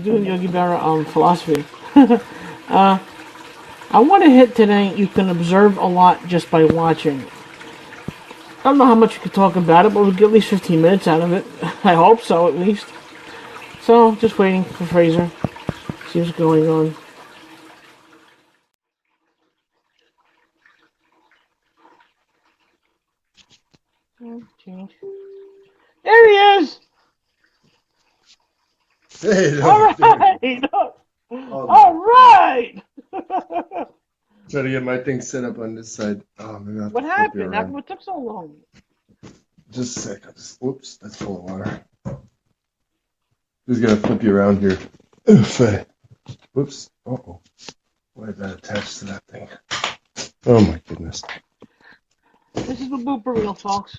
doing Yogi Berra philosophy. uh, I want to hit today. You can observe a lot just by watching. I don't know how much you could talk about it, but we'll get at least 15 minutes out of it. I hope so, at least. So, just waiting for Fraser. See what's going on. Change. There he is! Hey, All right! All right! Try to get my thing set up on this side. Oh, maybe I have What to flip you happened? around. What took so long? Just a sec. Whoops, that's full of water. Just gonna flip you around here. Oof. Whoops. Uh-oh. Why is that attached to that thing? Oh my goodness. This is the blooper reel, folks.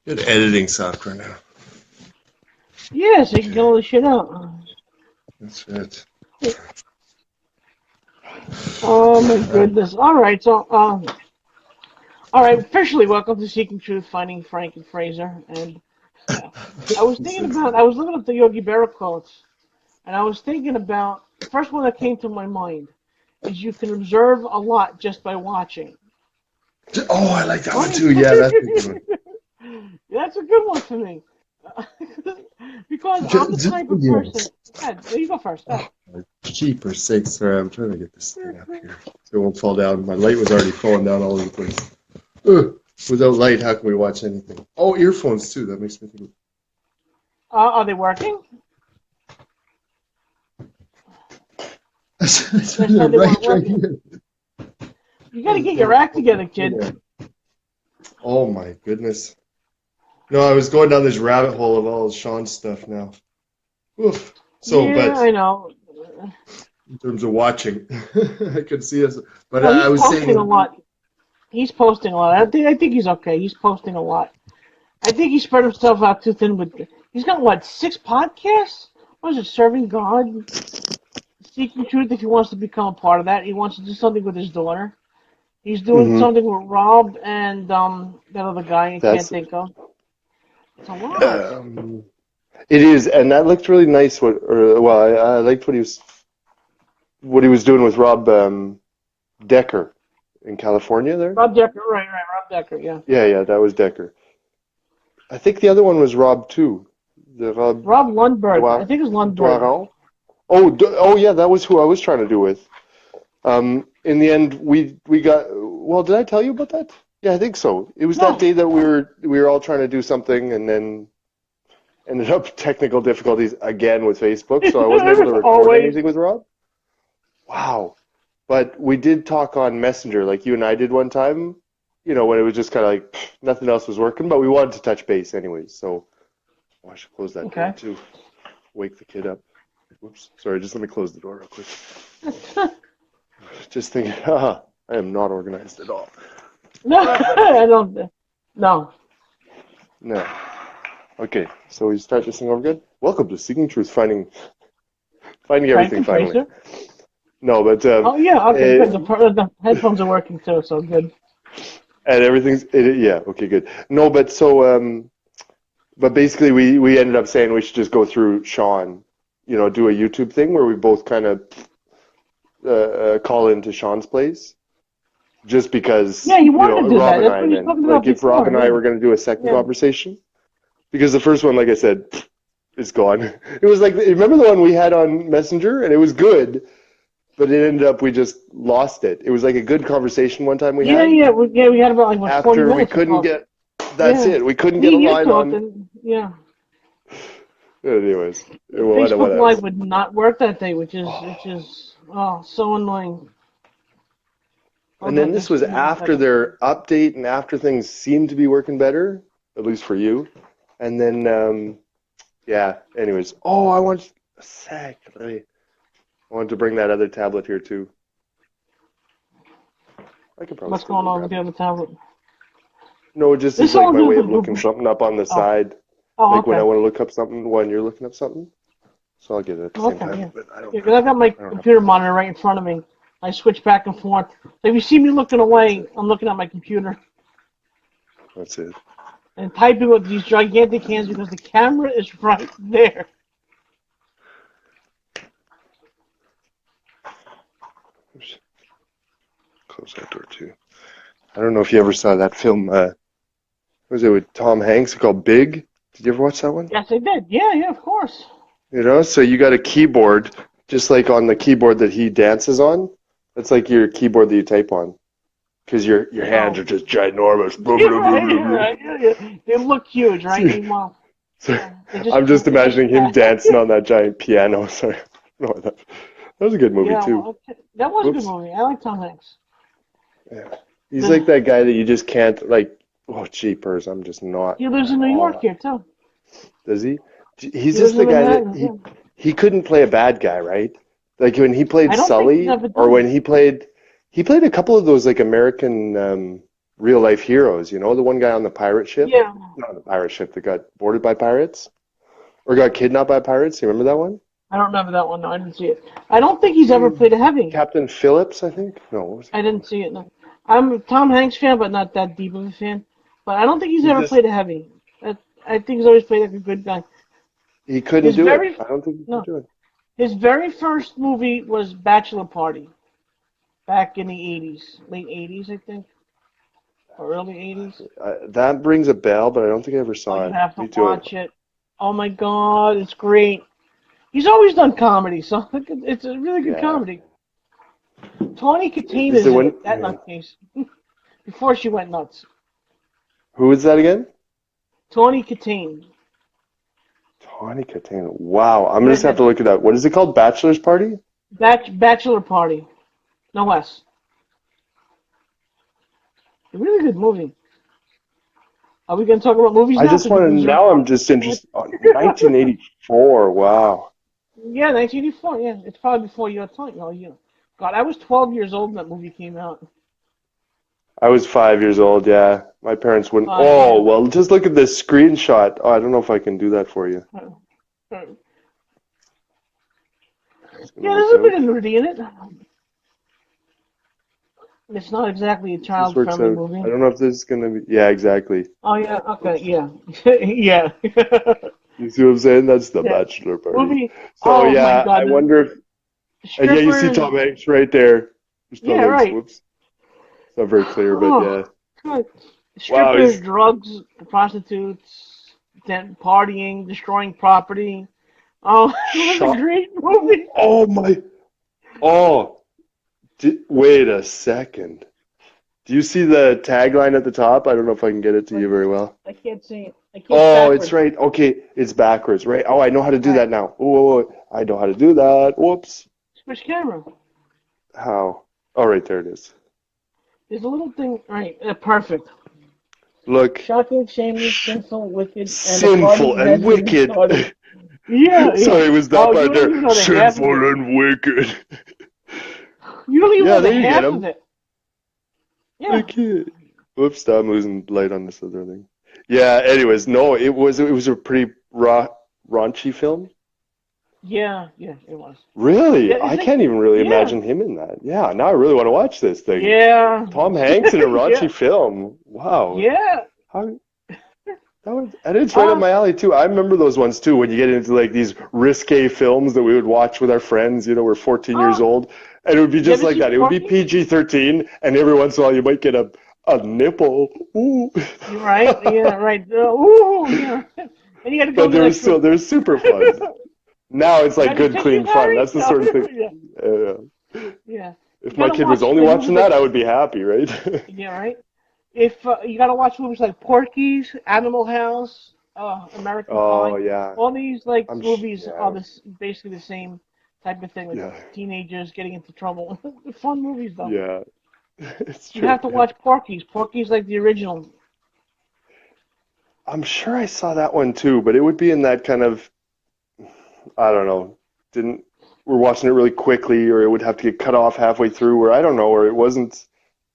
Good editing software now. Yeah, so you can get all this shit out. That's it. Oh my goodness. Alright, so, alright, officially welcome to Seeking Truth, Finding Frank and Fraser. And I was looking up the Yogi Berra quotes, and I was thinking about, the first one that came to my mind is you can observe a lot just by watching. Oh, I like that one too. Yeah, that's a good one. That's a good one for me. Because I'm the type of person. Yeah, you go first. Oh, keeper sake, sorry, I'm trying to get this thing up here so it won't fall down. My light was already falling down all over the place. Ugh. Without light, how can we watch anything? Oh, earphones too. That makes me think. Are they working? They're right here. You gotta get your act together, kid. Oh my goodness. No, I was going down this rabbit hole of all Sean's stuff now. Oof. So, yeah, but I know. in terms of watching, I could see us. But Well, I was saying a lot. He's posting a lot. I think he's okay. He's posting a lot. I think he spread himself out too thin with. He's got what, 6 podcasts? What is it? Serving God, Seeking Truth. If he wants to become a part of that, he wants to do something with his daughter. He's doing something with Rob and that other guy I can't think of. It's a lot. It is, and that looked really nice. I liked what he was doing with Rob Decker in California there. Rob Decker, right, Rob Decker, yeah. Yeah, that was Decker. I think the other one was Rob too. Rob Lundberg. I think it was Lundberg. Oh yeah, that was who I was trying to do with. In the end, we got. Well, did I tell you about that? Yeah, I think so. It was that day that we were all trying to do something, and then ended up technical difficulties again with Facebook, so I wasn't able to record anything with Rob. Wow. But we did talk on Messenger, like you and I did one time, when it was just kind of like nothing else was working, but we wanted to touch base anyways, so I should close that door too. Wake the kid up. Whoops. Sorry, just let me close the door real quick. Just thinking, I am not organized at all. No, I don't. No. Okay, so we start this thing over good. Welcome to Seeking Truth, finding everything finally. Fraser? No, but oh yeah, okay, good. The headphones are working too, so good. And everything's okay, good. No, but so but basically we ended up saying we should just go through Sean, do a YouTube thing where we both kind of call into Sean's place. Just because, you wanted to do Rob that. and I, like if Rob and I were going to do a second conversation, because the first one, like I said, is gone. It was like, remember the one we had on Messenger, and it was good, but it ended up we just lost it. It was like a good conversation one time we had. We had about 40 minutes. After we couldn't get, it. We couldn't get a line on. Yeah. Anyways, Facebook Live would not work that day, which is so annoying. And then this was after their update and after things seemed to be working better, at least for you. And then, anyways. Oh, I wanted to bring that other tablet here too. I could probably. What's going on with the other tablet? No, just it's like my way of looking something up on the side. When I want to look up something when you're looking up something. So I'll get it at the same time. Yeah. But I don't. Because I've got my computer monitor right in front of me. I switch back and forth. So if you see me looking away, I'm looking at my computer. That's it. and typing with these gigantic hands because the camera is right there. Close that door too. I don't know if you ever saw that film. Was it with Tom Hanks called Big? Did you ever watch that one? Yes, I did. Yeah, yeah, of course. You know, so you got a keyboard, just like on the keyboard that he dances on. That's like your keyboard that you type on, because your hands are Oh, just ginormous. Blah, you're blah, blah, right. blah, You're blah. right. Yeah, yeah. They look huge, right? So, Meanwhile, so they're I'm just just imagining him fat. dancing on that giant piano. Sorry, no, that was a good movie Yeah, too. well, okay. That was a good Whoops. movie. I like Tom Hanks. Yeah. He's The, like that guy that you just can't like. Oh, jeepers, I'm just not he lives at in New York all. here too. Does he? He's He just lives the in guy that Manhattan. Yeah. he couldn't play a bad guy, right? Like when he played I don't think he's Sully, ever or done when it. he played a couple of those like American real life heroes. You know, the one guy on the pirate ship, Yeah, not on the pirate ship that got boarded by pirates or got kidnapped by pirates. You remember that one? I don't remember that one. No, I didn't see it. I don't think he's ever played a heavy. Captain Phillips, I think. No, what was it I didn't called? see it. No, I'm a Tom Hanks fan, but not that deep of a fan. But I don't think he's He ever just played a heavy. I think he's always played like a good guy. he couldn't His do it. very I don't think he could no, do it. his very first movie was Bachelor Party back in the '80s, late '80s, I think, or early '80s. That rings a bell, but I don't think I ever Oh, saw you it. have to Me too. watch it. Oh my God, it's great. He's always done comedy, so it's a really good Yeah. comedy. Tawny Katane Is it is in when? it. That nutcase. Before she went nuts. Who is that again? Tawny Katane. Tawny Katana. Wow, I'm gonna just have to Redhead. look it up. What is it called? Bachelor's Party? Bachelor Party. No less. A really good movie. Are we going to talk about movies I now? just Because want we've to. been Now I'm talking just so much. interested. Oh, 1984. Wow. Yeah, 1984. Yeah, it's probably before your time. Oh, yeah. God, I was 12 years old when that movie came out. I was 5 years old. Yeah, my parents wouldn't. Yeah. Oh well, just look at this screenshot. Oh, I don't know if I can do that for you. Uh, uh, Just gonna Yeah, work there's a bit out. of nudity in it. It's not exactly a This works child-friendly out. movie. I don't know if this is gonna be. Yeah, exactly. Oh, yeah. Okay. Oops. Yeah. Yeah. You see what I'm saying? That's the Yeah. bachelor party. Movie. So Oh my yeah, I God. wonder if. The Yeah, you see strippers. Tom Hanks right there. There's Tom Yeah. Hanks. Right. Whoops. It's not very clear, but Oh, yeah. God. Wow, Strippers, he's. drugs, prostitutes, then partying, destroying property. Oh, it was a Shot. great movie. Oh my. Oh, wait a second. Do you see the tagline at the top? I don't know if I can get it to you Wait, very well. I can't see it. I can't Oh, it's backwards. right. Okay, it's backwards, right? Oh, I know how to do Right. that now. Oh, I know how to do that. Whoops. Switch camera. How? Oh, right there it is. There's a little thing. Right. Perfect. Look, Shocking, shameless, sinful, wicked, and the party sinful and hasn't even wicked. started. Yeah, yeah. Sorry, it was that Oh, you part don't there. even know the half of Sinful it. and wicked. You don't even know Yeah, the there you get half of him. it. Yeah. Okay. Whoops, I'm losing light on this other thing. Yeah, anyways, no, it was a pretty raunchy film. Yeah. Yeah. It was. Really? Yeah. I Is it? can't even really Yeah. imagine him in that. Yeah, now I really want to watch this thing. Yeah. Tom Hanks in a Yeah. raunchy film. Wow. Yeah. How and it's right up Uh, my alley too. I remember those ones too when you get into like these risque films that we would watch with our friends, we're 14 years uh, old, and it would be you just ever like see that. It would be Porky? PG-13, and every once in a while you might get a nipple. Ooh. You're right. Yeah. Right. Ooh. Yeah. And you got to go But to like the. they're super fun. Now it's You like got any good, clean tissues, fun. Harry? That's the No. sort of thing. Yeah. Yeah. You If got my to kid was watch only the movie watching that. that, I would be happy, right? Yeah. Right. If you got to watch movies like Porky's, Animal House, American Oh Pie, yeah. all these like movies are Yeah. basically the same type of thing, like Yeah. teenagers getting into trouble. They're fun movies though. Yeah. It's You true. have to watch Porky's. Porky's like the original. I'm sure I saw that one too, but it would be in that kind of, I don't know, didn't we're watching it really quickly, or it would have to get cut off halfway through, or I don't know, or it wasn't,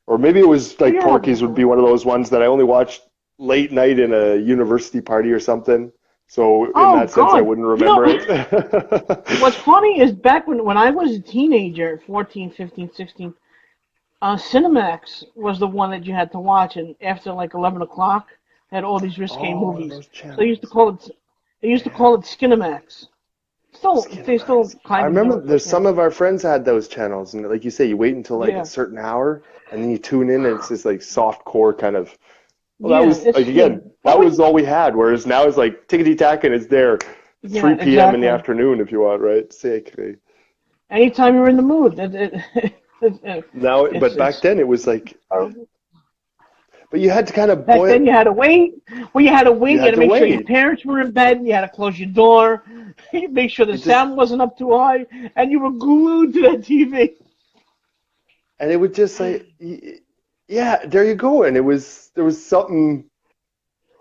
or maybe it was Oh, like you're old Porky's enough would for be that. one of those ones that I only watched late night in a university party or something. So in Oh that sense, I God! wouldn't You know remember it. what's funny is back when I was a teenager, 14, 15, 16, Cinemax was the one that you had to watch, and after like 11 o'clock, had all these risque Oh, movies. those So channels. they used to Yeah. call it Skinamax. They still Skinemax. I kind of do remember it, but there's some of our friends had those channels, and like you say, you wait until like a yeah, certain hour, and then you tune in, and it's this like soft core kind of. Well, that yeah, was like again, What that was was all we had. Whereas now it's like tickety tack, and it's there, yeah, 3 p.m. in the exactly. afternoon if you want, right? Sick. Anytime you're in the mood, Now, it's but back then it was like, horrible. but you had to kind of Back boil. then you had to wait. Well, you had to You wait. You had had to to make sure your wait. parents were in bed. You had to close your door. You make sure the It just sound wasn't up too high, and you were glued to that TV. and it would just like, yeah, there you go. And it was there was something.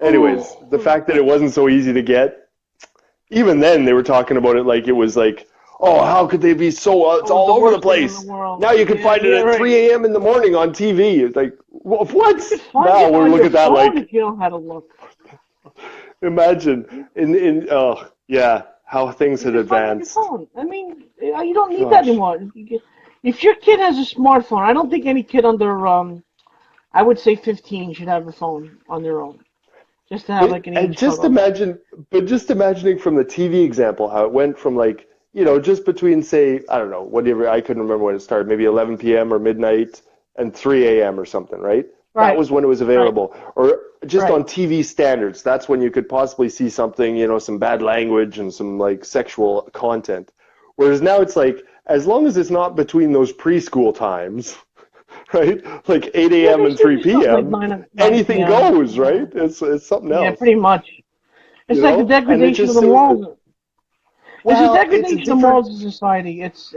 Anyways, the Oh, fact that it wasn't so easy to get, even then they were talking about it like it was like, oh, how could they be so? It's oh, all the over the worst thing in the place. world. Now you can Yeah, find it yeah, at right. 3 a.m. in the morning on TV. It's like, what? You could find Now it we on look your at that phone if like, you know how to look. imagine in oh yeah, how things You had could find it on your advanced. phone. I mean, you don't need that Gosh. anymore. If your kid has a smartphone, I don't think any kid under I would say 15 should have a phone on their own, just to have like an And age just cutoff. imagine, but just imagining from the TV example how it went from like, just between say, I don't know, whatever, I couldn't remember when it started, maybe 11 p.m. or midnight and 3 a.m. or something, right? That Right, was when it was right, available. Or just right. on TV standards, that's when you could possibly see something, some bad language and some like sexual content. Whereas now it's like, as long as it's not between those preschool times, right? Like 8 Yeah, a.m. they and still do 3 stuff like p.m., 9 anything p.m. goes, Yeah, right? It's something yeah, else, pretty much. And it Of just the so morals. It's a well, it's a degradation of the different. morals of society. It's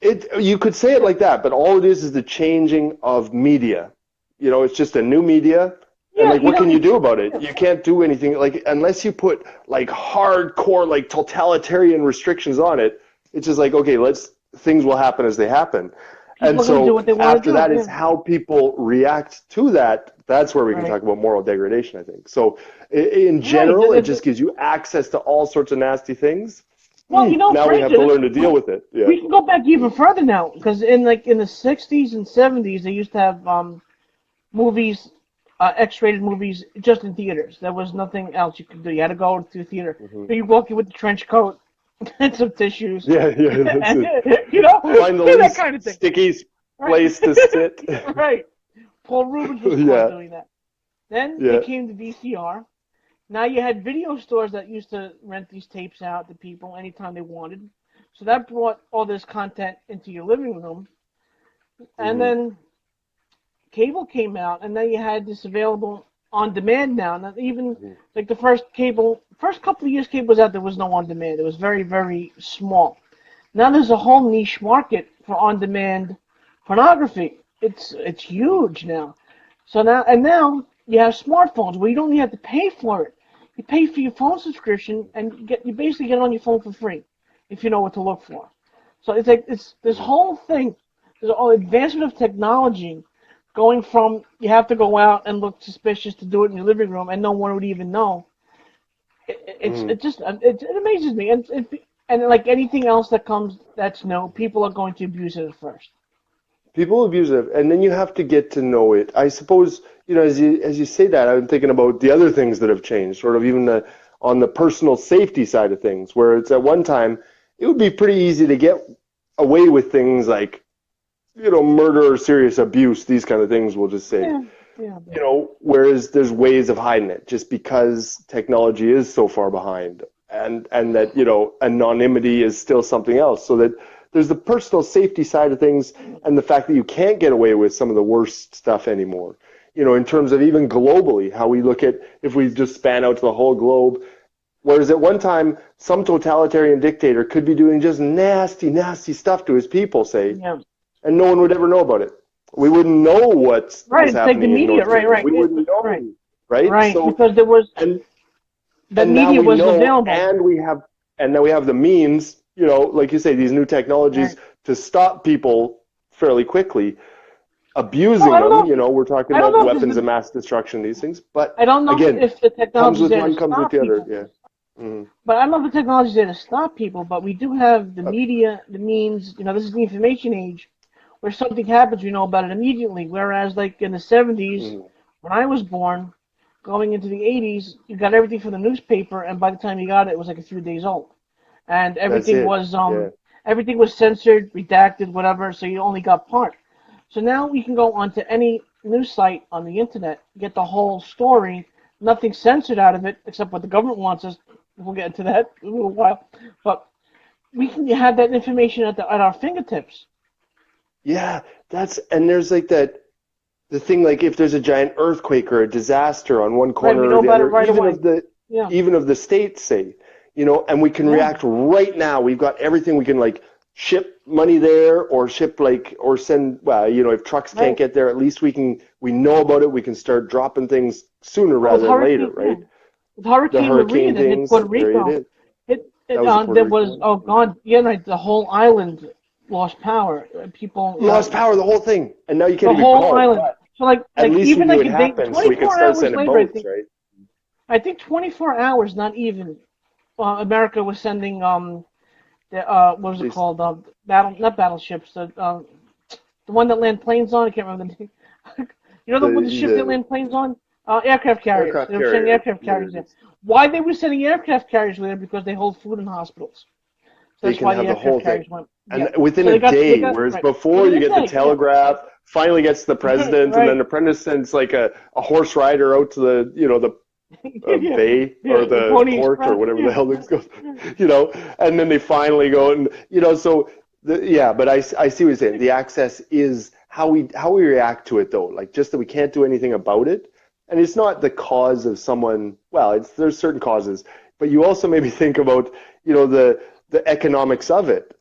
It you could say it like that, but all it is the changing of media. It's just a new media, and yeah, like, what can you it's do about it? You can't do anything like unless you put like hardcore like totalitarian restrictions on it. It's just like, okay, let's things will happen as they happen. people And are gonna do so what they want to after do. that is Yeah, how people react to that. That's where we can right, talk about moral degradation, I think. So in right. general, it just gives you access to all sorts of nasty things. Well, Now we have Fraser, to learn to deal with it. Yeah. we can go back even further now, because in the 60s and 70s, they used to have movies, X-rated movies, just in theaters. There was nothing else you could do. You had to go to the theater. Hmm. You walk in with the trench coat and some tissues, Yeah, yeah, that's and, it. Find the that least kind of thing. sticky Right, place to sit. right. Paul Rubens was caught Yeah, doing that. Then they yeah. came to VCR. Now you had video stores that used to rent these tapes out to people anytime they wanted. So that brought all this content into your living room. And Hmm. then cable came out, and then you had this available on demand now. Now even Hmm. like first couple of years cable was out, there was no on demand. It was very, very small. Now there's a whole niche market for on demand pornography. It's huge now. So now you have smartphones where you don't even have to pay for it. You pay for your phone subscription and you basically get it on your phone for free if you know what to look for. So it's like it's this Hmm. whole thing, this whole advancement of technology going from you have to go out and look suspicious to do it in your living room and no one would even know. Hmm. It just it amazes me and like anything else that comes that's new, people are going to abuse it at first. People abuse it, and then you have to get to know it. I suppose, as you say that, I'm thinking about the other things that have changed, sort of even on the personal safety side of things, where it's at one time it would be pretty easy to get away with things like, murder or serious abuse, these kind of things, we'll just say. Yeah, yeah, Whereas there's ways of hiding it just because technology is so far behind, and that, anonymity is still something else. So that there's the personal safety side of things and the fact that you can't get away with some of the worst stuff anymore. In terms of even globally, how we look at if we just span out to the whole globe. Whereas at one time, some totalitarian dictator could be doing just nasty, nasty stuff to his people, say, yeah. and no one would ever know about it. We wouldn't know what Right, was it's like the happening in media, North right, Korea. right, We wouldn't right, know, right? right, So because there was and that and now media we was know, available. and now we have the means, like you say, these new technologies Right. to stop people fairly quickly Well, abusing them. We're talking I don't about know if it's weapons of mass destruction, these things. But I don't know again, if the comes technology's with there to one, comes with stop the other. people, Yeah. Mm-hmm. but I don't know if the technology's there to stop people. But we do have the Uh, media, the means. This is the information age, where something happens, we know about it immediately. Whereas, like in the '70s, mm-hmm. when I was born, going into the 80s, you got everything from the newspaper, and by the time you got it, it was like a few days old, and That's it. Yeah. everything was censored, redacted, whatever. So you only got part. So now we can go onto any news site on the internet, get the whole story, nothing censored out of it except what the government wants us. We'll get into that in a little while, but we can have that information at our fingertips. Yeah, and there's like the thing, like if there's a giant earthquake or a disaster on one Right, we corner or know the about it other, right away. Yeah, even of the states, say, and we can yeah. react right now. We've got everything. We can like ship money there or ship or send. Well, if trucks can't Right. get there, at least we know about it. We can start dropping things sooner Well, with rather than later, Hurricane, yeah. right? With The Hurricane Maria hurricane that hit things. Puerto There it Rico, is. That it was the Puerto there Rico was, one. oh God, yeah, right, the whole island lost power. People, Lost power, the whole thing, and now you the can't even whole call. island. But So like at least we even knew like it a day, happened, so we could 24 start hours sending later, boats, right? I think 24 hours, not even. America was sending what was it These called? Not battleships. The one that land planes on. I can't remember the name. The ship that the land planes on? Aircraft carriers. aircraft They were sending carrier. aircraft There carriers it there. is. Why they were sending aircraft carriers there? Because they hold food in hospitals. So They that's can why the have the whole aircraft thing. carriers went. And Yeah. within So a they day, got whereas right before within you a get the day. Yeah. telegraph, finally gets to the president, and then Right. the president sends like a horse rider out to the Yeah. bay or Yeah. The the Pony port or Express. whatever the Yeah. hell this goes, and then they finally go and so but I see what you're saying. The access is how we react to it though, like just that we can't do anything about it, and it's not the cause of someone. Well, there's certain causes, but you also maybe think about the economics of it.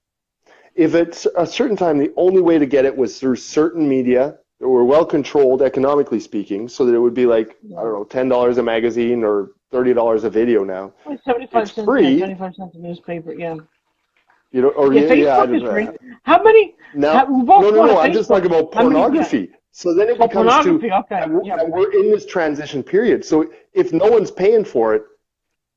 If it's a certain time, the only way to get it was through certain media that were well controlled economically speaking, so that it would be like, I Yeah. don't know, $10 a magazine or $30 a video now. Like It's 75 cents. Yeah, free, 75 cents a newspaper. Yeah. or Yeah. yeah, I Facebook don't is free. know. How many? Now, We no, both no, go to no, I'm just Facebook. talking about How many? Yeah. pornography. So then it Oh, becomes pornography. Okay. Yeah. and we're in this transition period. So if no one's paying for it,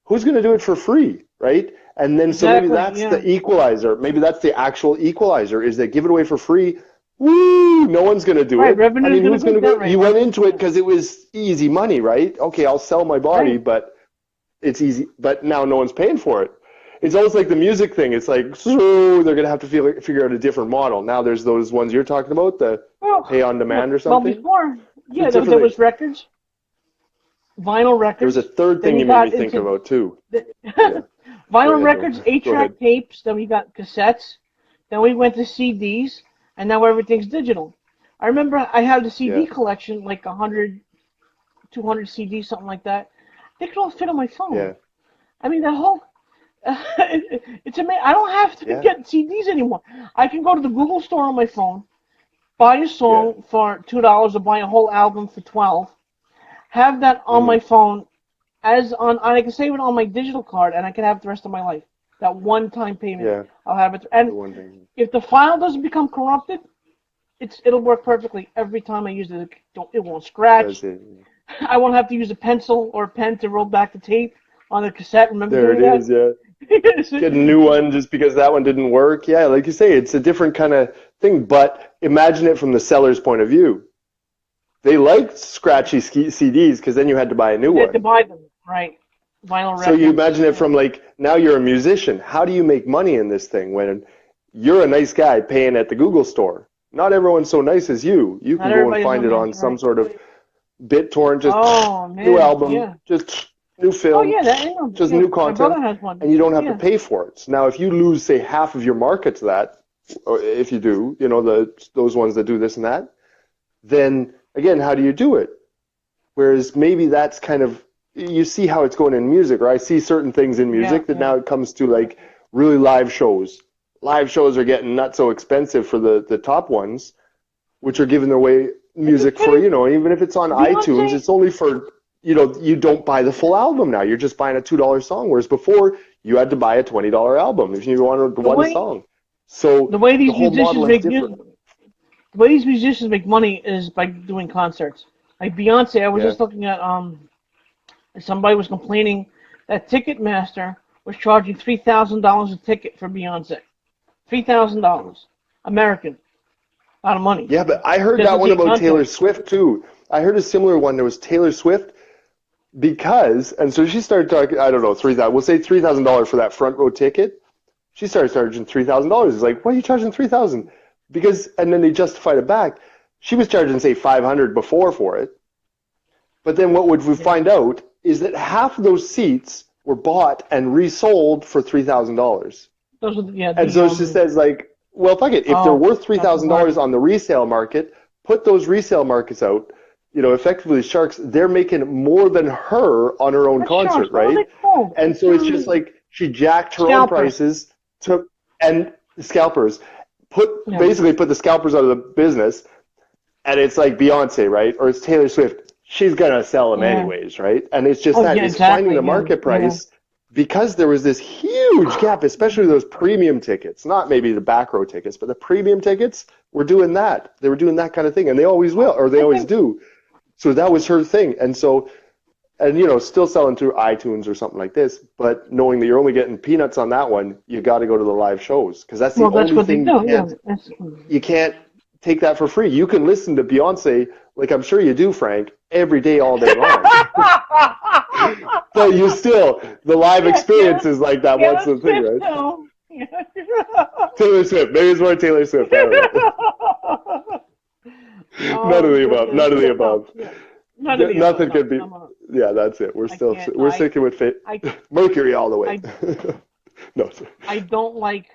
who's going to do it for free, right? And then so maybe Exactly. that's Yeah. the equalizer. Maybe that's the actual equalizer is they give it away for free. Woo! No one's going to do Right. it. I Revenue is mean, going to who's go going to that go? way. You went Right. into it because it was easy money, right? Okay, I'll sell my body, Right. but it's easy. But now no one's paying for it. It's almost like the music thing. It's like, so they're going to have to figure out a different model. Now there's those ones you're talking about, the pay on demand or Well, something. before, It's a yeah, there different was thing. records, vinyl There was a records. third Then thing you you made me got think into about too. the, Yeah. Go vinyl ahead, though. records, Go ahead. 8-track tapes. Then we got cassettes. Then we went to CDs, and now everything's digital. I remember I had a Yeah. CD collection, like 100, 200 CDs, something like that. They could all fit on my phone. Yeah. I mean, that whole it's amazing. I don't have to Yeah. get CDs anymore. I can go to the Google store on my phone, buy a Yeah. song for $2 or buy a whole album for 12. Have that on Hmm. my phone I can save it on my digital card and I can have it the rest of my life. That one-time payment, Yeah. I'll have it. The And one thing. if the file doesn't become corrupted, it'll work perfectly every time I use it. It won't Does scratch. it? I won't have to use a pencil or a pen to roll back the tape on the cassette. Remember There it doing that? is. Yeah. Get a new one just because that one didn't work. Yeah, like you say, it's a different kind of thing. But imagine it from the seller's point of view. They liked scratchy CDs because then you had to buy a new You had to one. buy them, right? Vinyl So you records. imagine it from like now you're a musician. How do you make money in this thing when you're a nice guy paying at the Google store? Not everyone's so nice as you. You Not can go and everybody's so find it nice, on some right? sort of BitTorrent, just Oh new man, album, yeah. just new Oh film, yeah, that I know. just Yeah, new my brother content, has one. and you don't have to Yeah. pay for it. So now, if you lose, say, half of your market to that, or if you do, those ones that do this and that, then again, how do you do it? Whereas maybe that's kind of you see how it's going in music, or I see certain things in Yeah, music that yeah. now it comes to like really live shows. Live shows are getting not so expensive for the top ones, which are giving away Are you music for, kidding? even if it's on iTunes, Beyonce? it's only for, you don't buy the full album now. You're just buying a $2 song, whereas before you had to buy a $20 album if you wanted The one way song. So the way the these whole musicians model is make music, different. the way these musicians make money is by doing concerts. Like Beyonce, I was Yeah, just looking at somebody was complaining that Ticketmaster was charging $3,000 a ticket for Beyonce. $3,000 American, a lot of money yeah, but I heard just that to one see a about Taylor concert. Swift too. I heard a similar one. There was Taylor Swift. because, and so she started talking, I don't know, 3,000, we'll say $3,000 for that front row ticket. She started charging $3,000. It's like, why are you charging 3,000? Because, and then they justified it back. She was charging, say, 500 before for it. But then what would we find out is that half of those seats were bought and resold for $3,000. Those are, yeah, And so she says, like, well, fuck it. If they're worth $3,000 on the resale market, put those resale markets out. You know, effectively, Sharks, they're making more than her on her own concert, right? And so it's just like she jacked her own prices and scalpers basically put the scalpers out of the business. And it's like Beyonce, right? Or it's Taylor Swift. She's gonna sell them anyways, right? And it's just it's finding the market price because there was this huge gap, especially those premium tickets, not maybe the back row tickets, but the premium tickets were doing that. They were doing that kind of thing, and they always will, or they always do. So that was her thing, and so, and you know, still selling through iTunes or something like this, but knowing that you're only getting peanuts on that one, you got to go to the live shows because that's the only thing you can't take that for free. You can listen to Beyonce, like I'm sure you do, Frank, every day, all day long. But you still, the live experience is like that once a thing, right? Taylor Swift. Maybe it's more Taylor Swift. I don't know. None of the above. None of the above. Nothing could be. Yeah, that's it. We're sticking with Mercury all the way. No, sir. I don't like.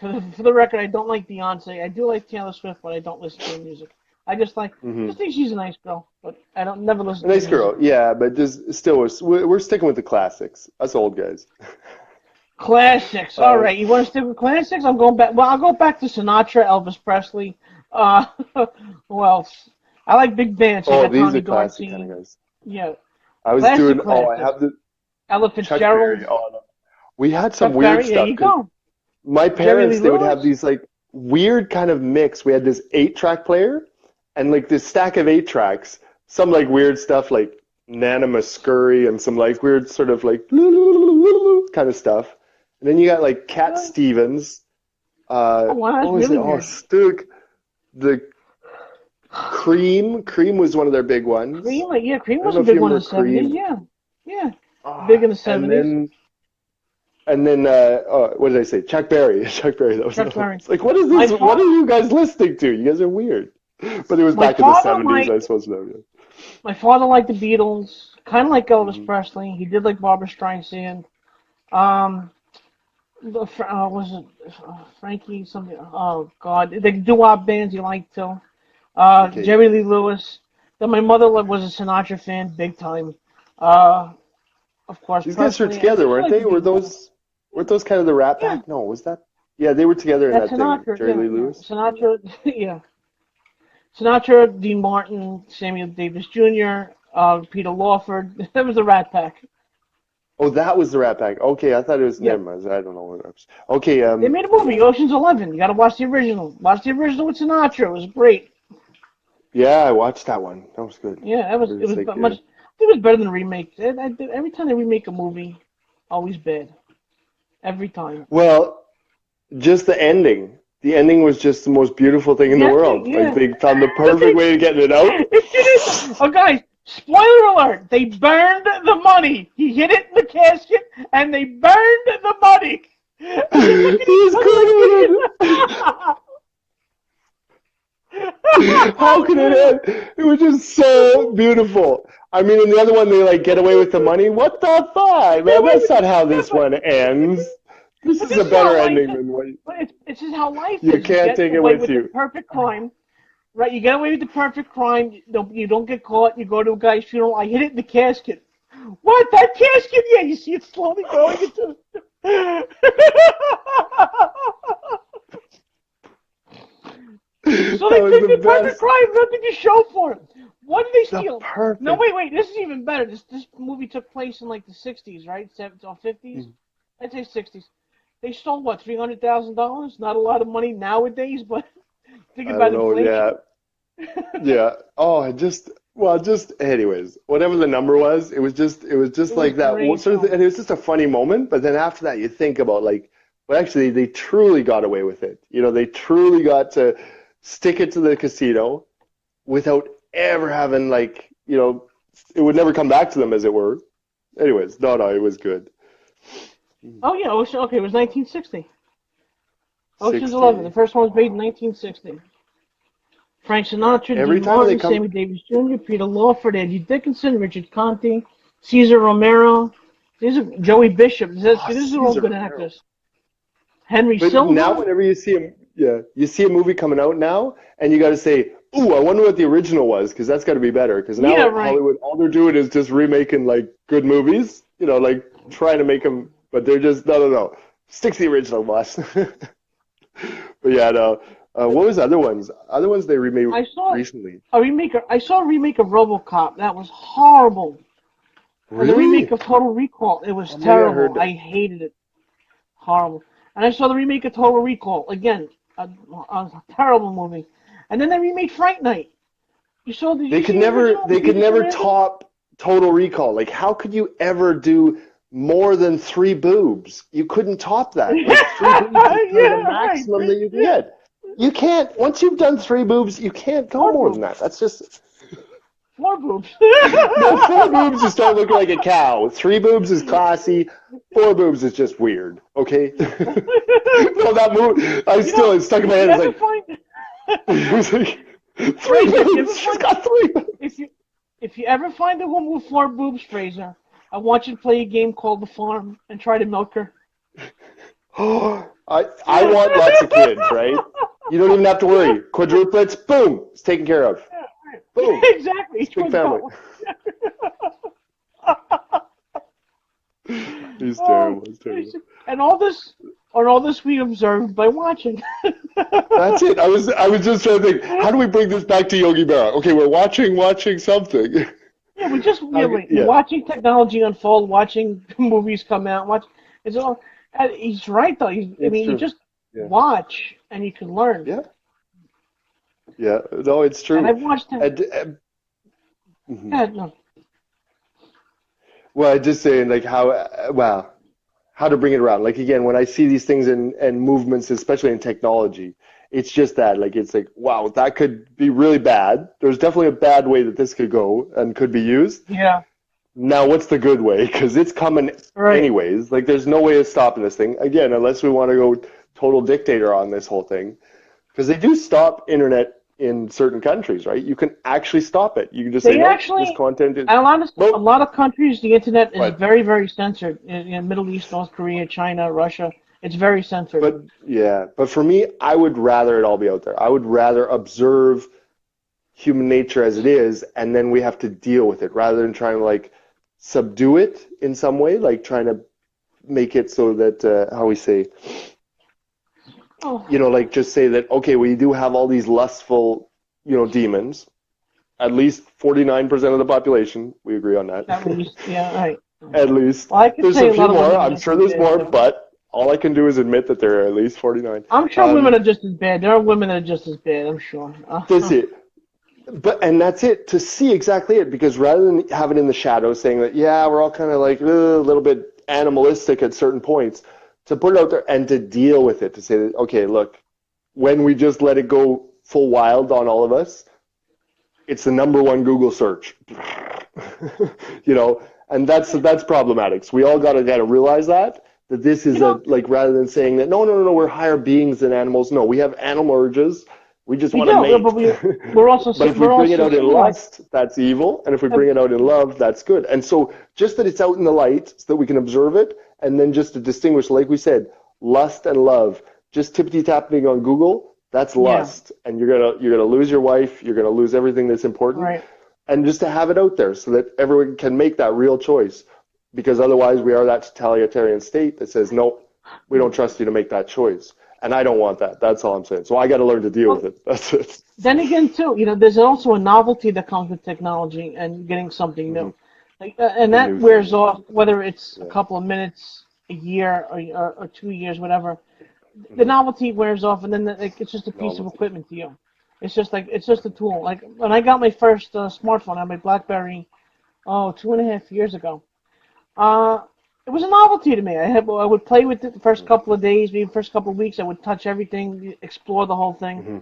For the record, I don't like Beyonce. I do like Taylor Swift, but I don't listen to her music. I just like, just think she's a nice girl, but I don't never listen. Nice girl, yeah, but just still, we're sticking with the classics. Us old guys. Classics. All right, you want to stick with classics? I'm going back. Well, I'll go back to Sinatra, Elvis Presley. Who else? I like big bands. So these Tommy are classic kind of guys. Yeah. I was doing. Classic. I have the. Ella Fitzgerald. We had some weird stuff. There you go. My parents, they would have these like weird kind of mix. We had this 8-track player and like this stack of 8 tracks. Some like weird stuff like Nana Muscuri and some like weird sort of like kind of stuff. And then you got like Cat Stevens. What was it? Oh, Stuck. The Cream. Cream was one of their big ones. Cream was a big one in the 70s. Yeah. Big in the 70s. And then, what did I say? Chuck Berry. Chuck Berry. That was Chuck Berry. Like, what is this? What are you guys listening to? You guys are weird. But it was back in the 70s, I suppose. My father liked the Beatles, kind of like Elvis Presley. He did like Barbra Streisand. Was it Frankie? Something. Oh God, the doo-wop bands he liked too. Jerry Lee Lewis. Then my mother was a Sinatra fan, big time. Of course. These guys were together, weren't they? Weren't those kind of the Rat Pack? No, was that? Yeah, they were together in that Sinatra, thing. Jerry Lee Lewis. Sinatra, yeah. Sinatra, Dean Martin, Samuel Davis Jr., Peter Lawford. That was the Rat Pack. Oh, that was the Rat Pack. Okay, I thought it was them. I don't know what it was. Okay. They made a movie, Ocean's 11. You got to watch the original. Watch the original with Sinatra. It was great. Yeah, I watched that one. That was good. Yeah, it was much. It was better than the remake. Every time they remake a movie, always bad. Every time. Well, just the ending. The ending was just the most beautiful thing in the world. Yeah. Like they found the perfect way to get it out. Oh, guys, spoiler alert. They burned the money. He hid it in the casket, and they burned the money. He's good. How could it end? It was just so beautiful. I mean, in the other one, they like get away with the money. What the fuck, man? That's not how this one ends. This is a better ending than what. It's just how life is. You can't take it with you. The perfect crime, right? You get away with the perfect crime. You don't get caught. You go to a guy's funeral. I hid it in the casket. What? That casket? Yeah, you see it slowly growing into. So they take the perfect crime, nothing to show for it. What did they steal? No, wait. This is even better. This movie took place in like the 60s, right? 70s or 50s? I'd say 60s. They stole what, $300,000? Not a lot of money nowadays, but think about inflation. Yeah. Oh, anyways, whatever the number was, it was just like that sort of, and it was just a funny moment. But then after that, you think about like, well, actually, they truly got away with it. You know, they truly got to stick it to the casino without ever having like, you know, it would never come back to them, as it were. Anyways, no, it was good. Oh yeah, okay, it was 1960. Ocean's 11. The 60. first one was made in 1960. Frank Sinatra, Every Dean time they Martin, come, Sammy Davis Jr., Peter Lawford, Andy Dickinson, Richard Conte, Cesar Romero. These are Joey Bishop. These are all Caesar good Romero. actors. Henry But now, Silva. whenever you see a you see a movie coming out now, and you got to say, "Ooh, I wonder what the original was," because that's got to be better. Because Yeah, now right. Hollywood, all they're doing is just remaking like good movies, like trying to make them, but they're just no. Stick to the original, boss. But yeah, no. What was the other ones? Other ones they remade I saw recently. a remake. I saw a remake of RoboCop. That was horrible. And the remake Really? of Total Recall. It was Oh, maybe I heard terrible. that. I hated it. Horrible. And I saw the remake of Total Recall. Again, a terrible movie. And then they remade Fright Night. Did They you could see the never original? they could Peter never Fernandez? top Total Recall. Like how could you ever do more than three boobs? You couldn't top that. Like three boobs is kind of the Yeah, right. maximum that you can Yeah. get. You can't once you've done three boobs, you can't go Four more than that. boobs. That's just Four boobs. no four boobs you start looking like a cow. Three boobs is classy. Four boobs is just weird. Okay? No, that movie it's stuck in my If head. you It's ever like find it's like three Fraser, if you ever boobs. She's find got three boobs. if you if you ever find a woman with four boobs, Fraser, I want you to play a game called The Farm and try to milk her. I want lots of kids, right? You don't even have to worry. Quadruplets, boom, it's taken care of. Yeah, right. Boom, Exactly. it's Each a big one's got family. one. He's Oh, terrible. He's terrible. and all this we observed by watching. That's it. I was just trying to think. How do we bring this back to Yogi Berra? Okay, we're watching something. Yeah, we just Yeah. watching technology unfold, watching movies come out. It's all. He's right though. I It's mean, you true. just Yeah. watch and you can learn. Yeah. Yeah. No, it's And true. I've watched him. Mhm. Yeah, no, Well, I just saying like how to bring it around. Like again, when I see these things and movements, especially in technology, it's just that like it's like wow, that could be really bad. There's definitely a bad way that this could go and could be used. yeah, Now, what's the good way? Because it's coming right. anyways. Like there's no way of stopping this thing again, unless we want to go total dictator on this whole thing. Because they do stop internet in certain countries, right? You can actually stop it. You can just say They no, this actually, content is a lot of a nope. lot of countries, the internet is But very, very censored. In Middle East, North Korea, China, Russia, it's very censored. But yeah, but for me, I would rather it all be out there. I would rather observe human nature as it is, and then we have to deal with it rather than trying to like subdue it in some way, like trying to make it so that how we say, Oh, like just say that okay, we do have all these lustful, demons. At least 49% of the population, we agree on that. at least, yeah, right. At least Well, I could there's say a a few lot of more. women are I'm just sure as there's bad more, too. but all I can do is admit that there are at least 49. I'm sure women are just as bad. There are women that are just as bad. I'm sure. That's it. And that's it, to see exactly it, because rather than have it in the shadows saying that, yeah, we're all kind of like a little bit animalistic at certain points, to put it out there and to deal with it, to say that, okay, look, when we just let it go full wild on all of us, it's the number one Google search. And that's problematic. So we all got to realize that this You is know, like rather than saying that, no, we're higher beings than animals. No, we have animal urges. We just we want to do, mate. but we're also But if we we're bring it also out in civilized. lust, that's evil. And if we Uh, bring it out in love, that's good. And so just that it's out in the light so that we can observe it, and then just to distinguish, like we said, lust and love. Just tippity-tapping on Google, that's Yeah, lust. And you're gonna lose your wife, you're gonna lose everything that's important. right. And just to have it out there so that everyone can make that real choice. Because otherwise we are that totalitarian state that says, nope, we don't trust you to make that choice. And I don't want that. That's all I'm saying. So I got to learn to deal with Well, it. That's it. then again, too, there's also a novelty that comes with technology and getting something Hmm. new, and The that new wears thing. off whether it's a Yeah. couple of minutes, a year, or 2 years, whatever. The Hmm. novelty wears off, and then it's just a piece of Novelty. equipment to you. It's just a tool. Like when I got my first smartphone, I had my BlackBerry, 2.5 years ago. Uh, it was a novelty to me. I would play with it the first couple of days, maybe the first couple of weeks. I would touch everything, explore the whole thing. Hmm.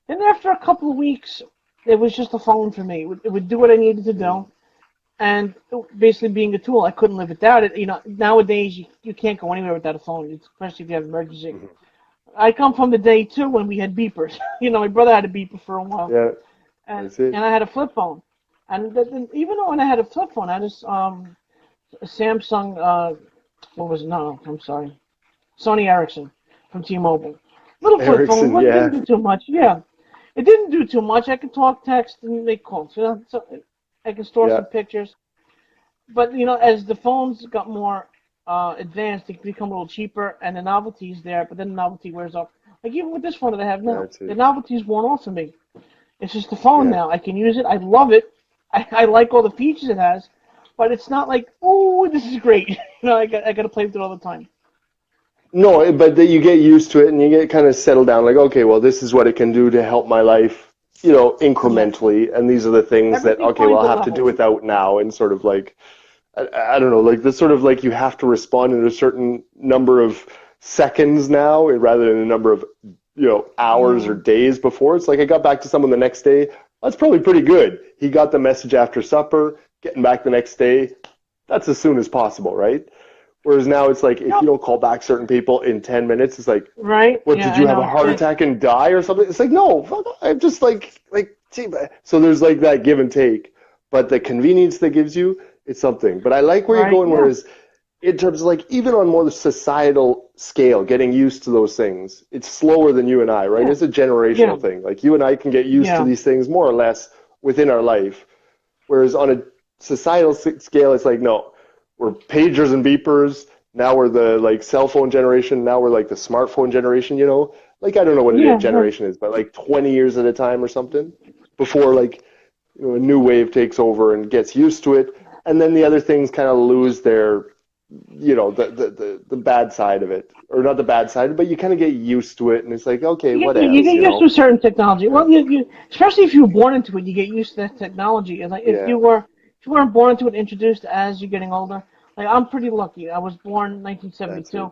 Then after a couple of weeks, it was just a phone for me. It would do what I needed to Hmm. do. and basically being a tool. I couldn't live without it. Nowadays you can't go anywhere without a phone, especially if you have an emergency. Mhm. I come from the day too when we had beepers. My brother had a beeper for a while, Yeah, and that's it. I had a flip phone. And even though when I had a flip phone, I had a Samsung. What was it? No, I'm sorry, Sony Ericsson from T-Mobile. Little flip phone. Ericsson, What yeah, didn't do too much. Yeah, it didn't do too much. I could talk, text, and make calls. So I can store yeah, some pictures. But as the phones got more advanced, they become a little cheaper, and the novelty's there. But then the novelty wears off. Like even with this phone that I have now, that's the it. novelty's worn off for me. It's just the phone Yeah. now. I can use it. I love it. I like all the features it has, but it's not like, oh, this is great. I got to play with it all the time. No, but that you get used to it and you get kind of settled down. Like, okay, well, this is what it can do to help my life, Yeah. incrementally. And these are the things that, Everything okay, well, finds I'll a have to do level. without now. And sort of like, I don't know, like the sort of like you have to respond in a certain number of seconds now rather than a number of, hours or Mm, days before. It's like I got back to someone the next day. That's probably pretty good. He got the message after supper, getting back the next day. That's as soon as possible, right? Whereas now it's like if yep. you don't call back certain people in 10 minutes, it's like, Right? what, Yeah, did I you have a know. heart attack and die or something? It's like, no, fuck, I'm just like, gee, so there's like that give and take. But the convenience that gives you, it's something. But I like where you're Right? going, Yeah. whereas in terms of like, even on more the societal scale, getting used to those things, it's slower than you and I, right? Yeah. It's a Yeah. generational thing. Like you and I can get used to Yeah. these things more or less within our life. Whereas on a societal scale, it's like, no, we're pagers and beepers. Now we're the like cell phone generation. Now we're like the smartphone generation. Like I don't know what a Yeah. Yeah. generation is, but like 20 years at a time or something before like a new wave takes over and gets used to it. And then the other things kind of lose their, the bad side of it, or not the bad side, but you kind of get used to it, and it's like, okay, You what get, you else, get you used to know? a certain technology. Yeah, Well, especially if you were born into it, you get used to that technology. And like yeah, if you weren't born into it, introduced as you're getting older. Like I'm pretty lucky. I was born in that's it. 1972.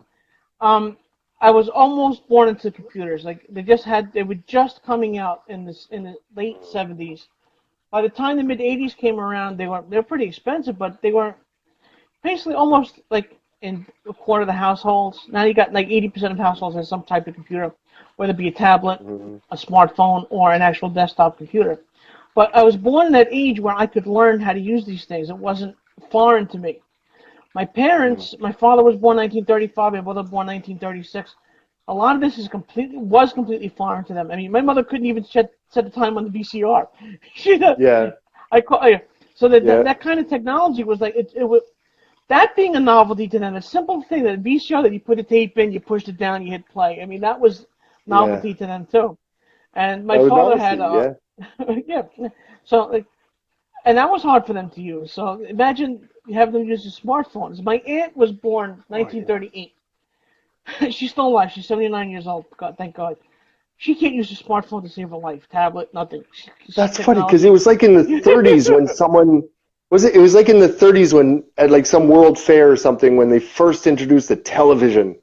Um, I was almost born into computers. Like they were just coming out in the late 70s. By the time the mid 80s came around, they were pretty expensive, but they were basically almost like in a quarter of the households. Now you got like 80% of households have some type of computer, whether it be a tablet, Mm-hmm. a smartphone, or an actual desktop computer. But I was born in that age where I could learn how to use these things. It wasn't foreign to me. Mm-hmm. My father was born 1935, my mother born 1936. A lot of this was completely foreign to them. I mean, my mother couldn't even set the time on the VCR. She, Yeah, I call, so yeah, that kind of technology was like it was that being a novelty to them, a simple thing that a VCR that you put the tape in, you pushed it down, you hit play. I mean, that was yeah. novelty to them too. And my That was father had novelty. Yeah. yeah, so like, and that was hard for them to use. So imagine you have them use the smartphones. My aunt was born Oh yeah. 1938. She's still alive. She's 79 years old. God, thank God. She can't use a smartphone to save her life. Tablet, nothing. That's funny because it Technology. was like in the 30s when someone was it? It was like in the 30s when at like some World Fair or something when they first introduced the television.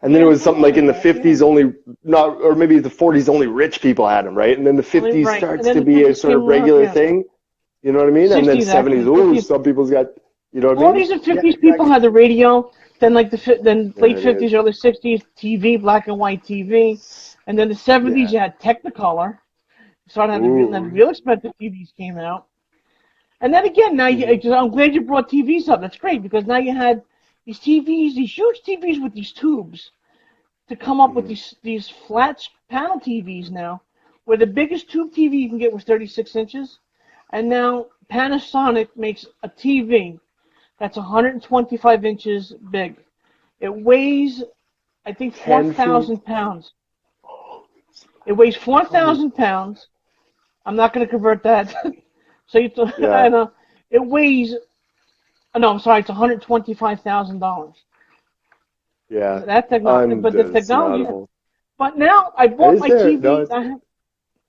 And then it Yeah, was something something like like in the that. Yeah. 50s only not, or maybe the 40s only rich people had them, right? And then the Only 50s right. And starts then to the be a 50s sort came of around. regular Yeah. thing. You know what I mean? And then 60s 70s, actually. ooh, 50s. some people's got, you know what I mean? 40s and Yeah, 50s people exactly. had the radio. Then then There late it is. 50s, early 60s TV, black and white TV. And then the 70s Yeah. you had Technicolor. Started having then Ooh. real expensive TVs came out. And then again, Hmm. I'm glad you brought TVs up. That's great because now you had these TVs, these huge TVs with these tubes to come up with Hmm. these flat panel TVs now, where the biggest tube TV you can get was 36 inches, and now Panasonic makes a TV that's 125 inches big. It weighs, I think, 10 feet. 4,000 pounds. It weighs Funny. 4,000 pounds. I'm not going to convert that. So I Yeah. know it weighs. No, I'm sorry. It's $125,000. Yeah. That technology, but the technology. Undeniable. But now I bought Is my there? No, TV. it's,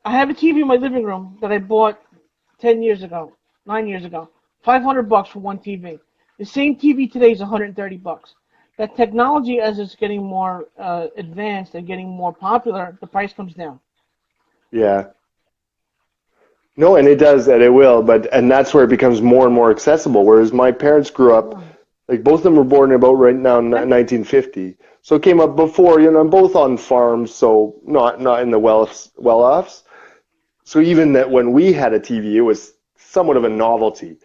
I have a TV in my living room that I bought 10 years ago, 9 years ago. $500 for one TV. The same TV today is $130. That technology, as it's getting more advanced and getting more popular, the price comes down. yeah. No, and it does, and it will, and that's where it becomes more and more accessible. Whereas my parents grew up, Oh, like both of them were born about right now in okay. 1950, so it came up before, both on farms, so not in the well-offs. So even that when we had a TV, it was somewhat of a novelty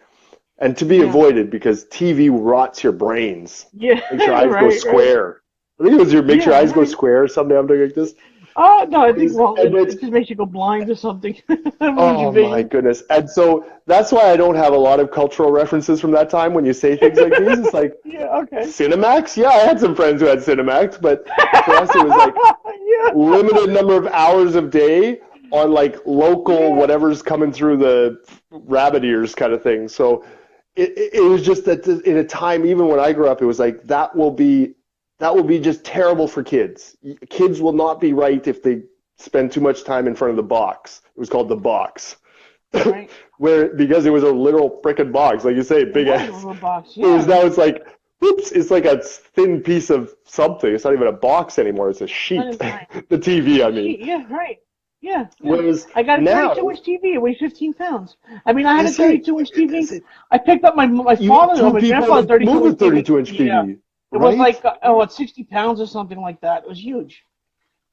and to be Yeah. avoided because TV rots your brains, Yeah. makes your eyes go Right. Right. square. I think it was your makes your Yeah. eyes go Right. square someday. I'm doing like this. Oh no, I think well, And it's it just makes you go blind or something. Moves your Oh my vision. goodness. And so that's why I don't have a lot of cultural references from that time when you say things like these. It's like Yeah. Okay. Cinemax? Yeah, I had some friends who had Cinemax, but for us it was like Yeah. limited number of hours of day on like local Yeah. whatever's coming through the rabbit ears kind of thing. So it was just that in a time, even when I grew up, it was like that will be just terrible for kids. Kids will not be right if they spend too much time in front of the box. It was called the box. Right. Where because it was a literal frickin' box, like you say, It big was a ass. little box. Whereas Yeah. now it's like, whoops, it's like a thin piece of something. It's not even a box anymore. It's a sheet. Right. The TV, It's I a mean. sheet. Yeah. Right. Yeah. Yeah. Whereas I got a now, 32-inch TV. It weighs 15 pounds. I mean, I had a that's it. 32-inch TV. That's it. I picked up my You get father, two my people grandfather's to move a 32-inch TV. 32-inch Yeah. TV, It was right? like what 60 pounds or something like that. It was huge.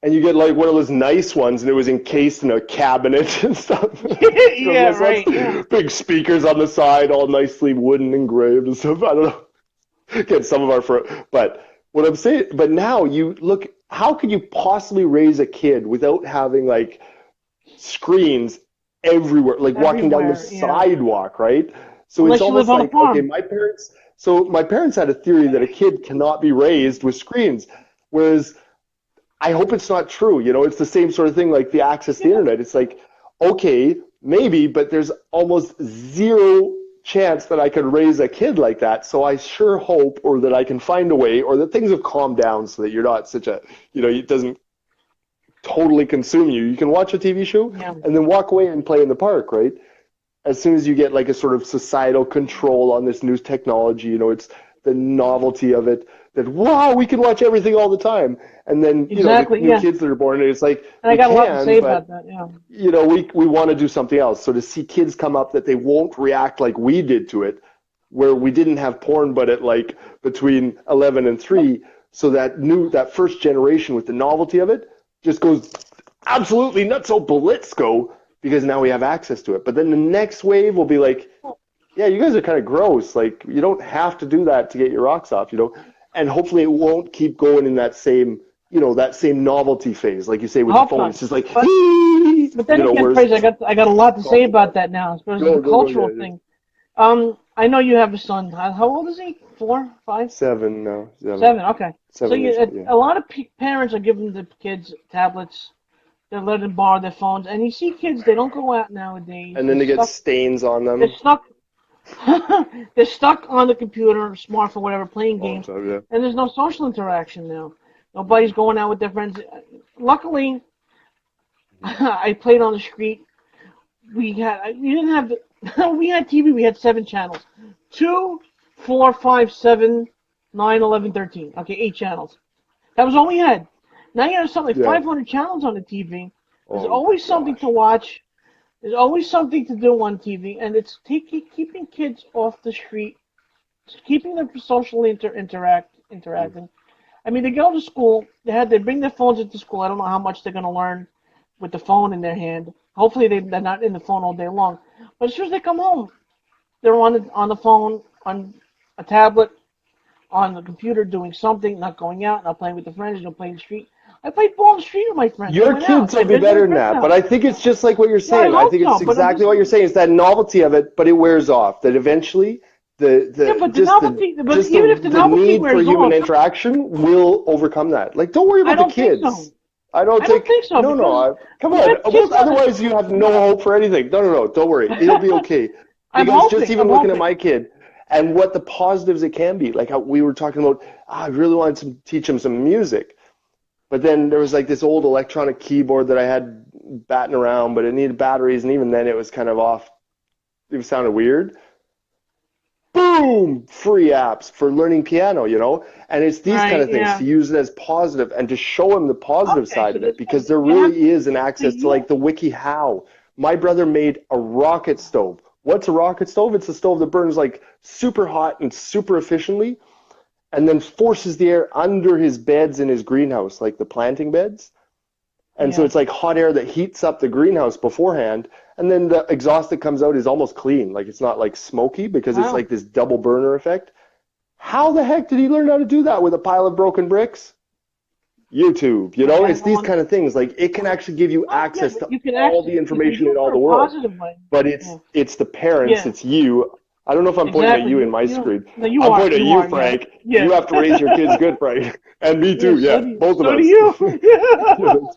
And you get like one of those nice ones, and it was encased in a cabinet and stuff. Because Yeah. those ones, Right. Yeah. big speakers on the side, all nicely wooden engraved and stuff. I don't know. Get some of our, but what I'm saying, but now you look, how could you possibly raise a kid without having like screens everywhere, like walking down the Everywhere. Yeah. sidewalk, right? So it's Unless you live almost on a like, okay, farm. my parents had a theory that a kid cannot be raised with screens, whereas I hope it's not true. It's the same sort of thing like the access to the Yeah. internet. It's like, okay, maybe, but there's almost zero chance that I could raise a kid like that. So I sure hope, or that I can find a way, or that things have calmed down so that you're not such a, it doesn't totally consume you. You can watch a TV show Yeah. and then walk away and play in the park, right? As soon as you get like a sort of societal control on this new technology, it's the novelty of it that, wow, we can watch everything all the time. And then, the Exactly. new Yeah. kids that are born, it's like, And I we got a lot to say can, about but, that. Yeah. we want to do something else. So to see kids come up that they won't react like we did to it, where we didn't have porn, but at like between 11 and 3, so that first generation with the novelty of it just goes absolutely nutso blitzko because now we have access to it. But then the next wave will be like, yeah, you guys are kind of gross. Like, you don't have to do that to get your rocks off, And hopefully it won't keep going in that same novelty phase, like you say with I the hope phone. not. It's just like, But then again, whereas Fraser, I got a lot to say about that now, especially go, the go, go, cultural yeah, yeah. thing. I know you have a son. How old is he? 4, 5, 7, no, 7, 7. Okay. So 7 years old, yeah. a lot of parents are giving the kids tablets. They're letting them borrow their phones, and you see kids. They don't go out nowadays. And then they get stains on They're them stuck. They're stuck on the computer, smartphone, whatever, playing all the games, time, yeah. and there's no social interaction now. Nobody's going out with their friends. Luckily, I played on the street. We didn't have we had TV. We had 7 channels, 2, 4, 5, 7, 9, 11, 13. Okay, 8 channels. That was all we had. Now you have something like Yeah. 500 channels on the TV. There's Oh always something to gosh. watch. There's always something to do on TV, and it's keeping kids off the street, keeping them socially interacting. I mean, they go to school. They bring their phones into school. I don't know how much they're going to learn with the phone in their hand. Hopefully, they're not in the phone all day long. But as soon as they come home, they're on the phone, on a tablet, on the computer, doing something, not going out, not playing with the friends, not playing in the street. I played ball in the street with my friends. I Your went out. kids I will be visited better my than friends' that, but house. I think it's just like what you're Yeah, I saying. I hope think so. it's But I'm exactly just what you're saying. It's that novelty of it, but it wears off. That eventually the yeah. the But the just the novelty. But just even if the the novelty need for wears human off, interaction will overcome that. Like, don't worry I about the don't think so. kids. I don't I don't think think so no, no. because Come because on. kids are. Otherwise, you have no hope for anything. No, no, no. Don't worry. It'll be okay. I'm Because just hoping. I'm even looking at hoping. my kid and what the positives it can be, like how we were talking about, I really wanted to teach him some music. But then there was like this old electronic keyboard that I had batting around, but it needed batteries, and even then it was kind of off. It sounded weird. Boom! Free apps for learning piano. And it's these kind Right. of things Yeah. to use it as positive and to show them the positive Okay. side So of it this because there you have really is an so access to you like the wiki how. My brother made a rocket stove. What's a rocket stove? It's a stove that burns like super hot and super efficiently, and then forces the air under his beds in his greenhouse, like the planting beds. And so Yeah. it's like hot air that heats up the greenhouse beforehand, and then the exhaust that comes out is almost clean. Like it's not like smoky because it's Wow. like this double burner effect. How the heck did he learn how to do that with a pile of broken bricks? YouTube, you know, it's these On. kind of things. Like it can actually give you Well, yeah, access but to you can all the actually you can information do in it all for the a world. positive way. But Yeah. it's the parents, Yeah. it's you. I don't know if I'm pointing at Exactly. you in my You don't. screen. No, you I'm are. pointing at You you, are. Yeah. Frank. Yeah. You have to raise your kids good, Frank. And me Yeah. too, So yeah, do you. both of So do us. you.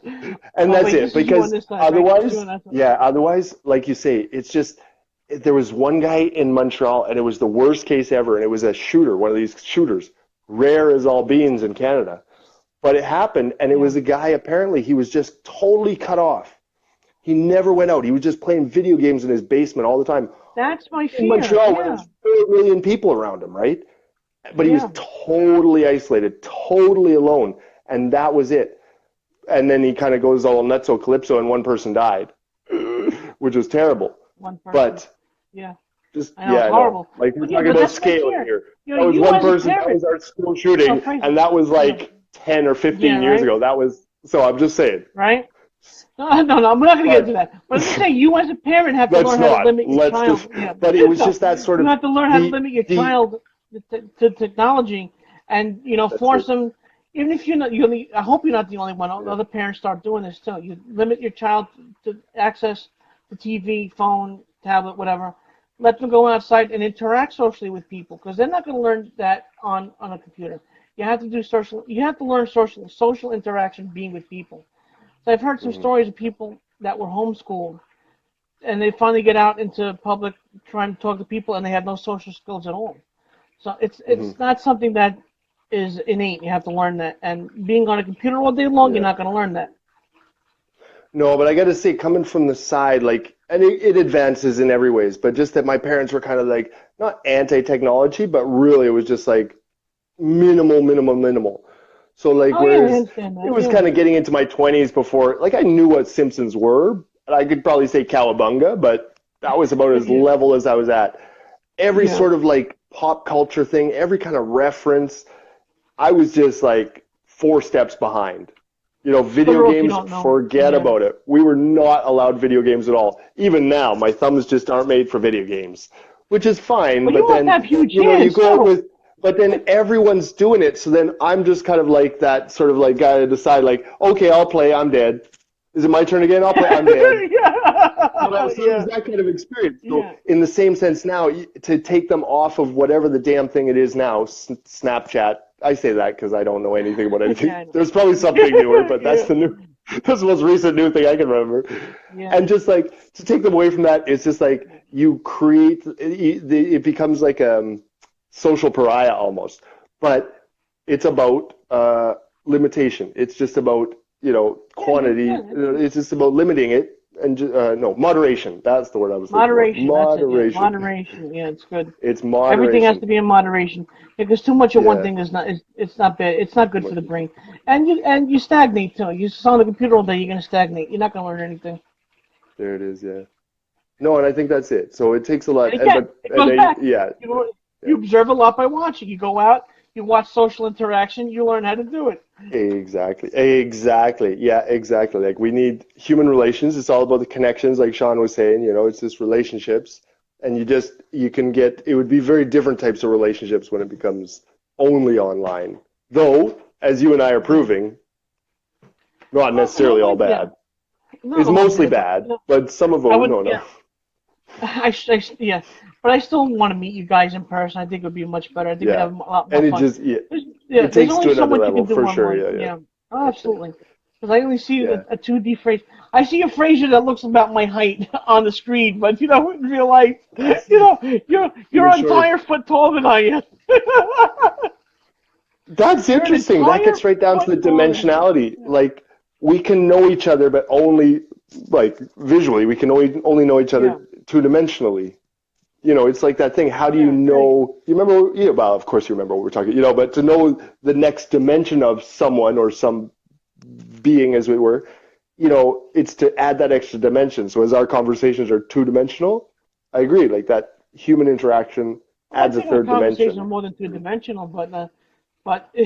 And Oh that's wait, it. this is you on Because this side, right? This is you on otherwise, that side. yeah, otherwise, like you say, it's just there was one guy in Montreal, and it was the worst case ever, and it was a shooter, one of these shooters, rare as all beans in Canada. But it happened, and it Yeah. was a guy, apparently, he was just totally cut off. He never went out. He was just playing video games in his basement all the time. That's my In fear. Montreal, where Yeah. there's 4 million people around him, right? But he was Yeah. totally isolated, totally alone, and that was it. And then he kind of goes all nutso calypso, and one person died, which was terrible. One person. But Yeah. just, I know yeah, it's I know. horrible. Like, we're But yeah, talking but about that's my scale fear. here. You know, That was you one as a person, that parent. was our school Oh, shooting, Fraser. and that was Yeah. like 10 or Yeah. 15 years Right. ago. That was, so I'm just saying. Right. No, no, no. I'm not going to get into But that. But I'm just saying, you as a parent have to let's learn how to not. limit your Let's child. just, Yeah. but it was No, just that sort you of, have to learn how to limit your the, child to technology, and that's force it. them. Even if you're not, you only. I hope you're not the only one. Yeah. Other parents start doing this too. You limit your child to access to TV, phone, tablet, whatever. Let them go outside and interact socially with people, because they're not going to learn that on a computer. You have to do social. You have to learn social interaction, being with people. So I've heard some Hmm. stories of people that were homeschooled, and they finally get out into public trying to talk to people, and they have no social skills at all. So Hmm. it's not something that is innate. You have to learn that. And being on a computer all day long, you're Yeah. not going to learn that. No, but I got to say, coming from the side, like, and it advances in every ways, but just that my parents were kind of like, not anti-technology, but really it was just like minimal, minimal, minimal. So like, Oh yeah, I whereas understand it that. was Yeah, kind of getting into my 20s before, like I knew what Simpsons were, and I could probably say Cowabunga, but that was about as yeah, level as I was at. Every yeah. sort of like pop culture thing, every kind of reference, I was just like 4 steps behind. You know, video Better off you games, don't know. forget Yeah. about it. We were not allowed video games at all. Even now, my thumbs just aren't made for video games, which is fine. Well, you But must then, have huge you know, you hands go out too. with, but then everyone's doing it. So then I'm just kind of like that sort of like guy to decide, like, okay, I'll play, I'm dead. Is it my turn again? I'll play, I'm dead. Yeah, So it was yeah, that kind of experience. So yeah. in the same sense now, to take them off of whatever the damn thing it is now, Snapchat. I say that because I don't know anything about anything. Yeah, I know. There's probably something newer, but that's Yeah, the new, that's the most recent new thing I can remember. yeah. And just like to take them away from that, it's just like you create, it becomes like a social pariah almost. But it's about limitation. It's just about, you know, Yeah, quantity. It's just about limiting it and no, moderation. That's the word I was looking for. moderation. That's it. Yeah, Moderation. moderation. Yeah, it's good. It's Everything has moderation. to be in moderation, because too much of one Yeah. thing is not. It's not bad. It's not good for the brain, and you stagnate too. You sit on the computer all day, you're gonna stagnate. You're not gonna learn anything. There it is. Yeah. No, and I think that's it. So it takes a And lot. And again, but it and goes then back. yeah, You yeah. observe a lot by watching. You go out, you watch social interaction, you learn how to do it. Exactly. Exactly. Yeah, exactly. Like we need human relations. It's all about the connections, like Sean was saying, you know, it's just relationships. And you can get, it would be very different types of relationships when it becomes only online. Though, as you and I are Yeah. proving, not Well, no, necessarily all yeah, bad. not It's all mostly bad, but bad, but some of I them, would, no, no. yeah, yeah, but I still want to meet you guys in person. I think it would be much better. I think we'd Yeah. have a lot more And it fun. just, yeah, Yeah, it there's takes to only so another much you level can do for sure. online. Yeah, yeah. Yeah, oh, That's it. absolutely. Because I only see Yeah. a 2D Fraser. I see a Fraser that looks about my height on the screen, but in real life, you're Even an shorter. entire foot taller than I am. That's You're an interesting. That entire gets right down to foot the taller than me. dimensionality. Yeah. Like we can know each other, but only like visually. We can only know each Yeah. other two-dimensionally. You know, it's like that thing. How do you Yeah. Right. know? You remember? Yeah, well, of course you remember what we're talking. You know, but to know the next dimension of someone or some being, as it were, you know, it's to add that extra dimension. So as our conversations are two-dimensional, I agree. Like that human interaction Well, I adds a think our third conversations dimension. are more than two-dimensional, but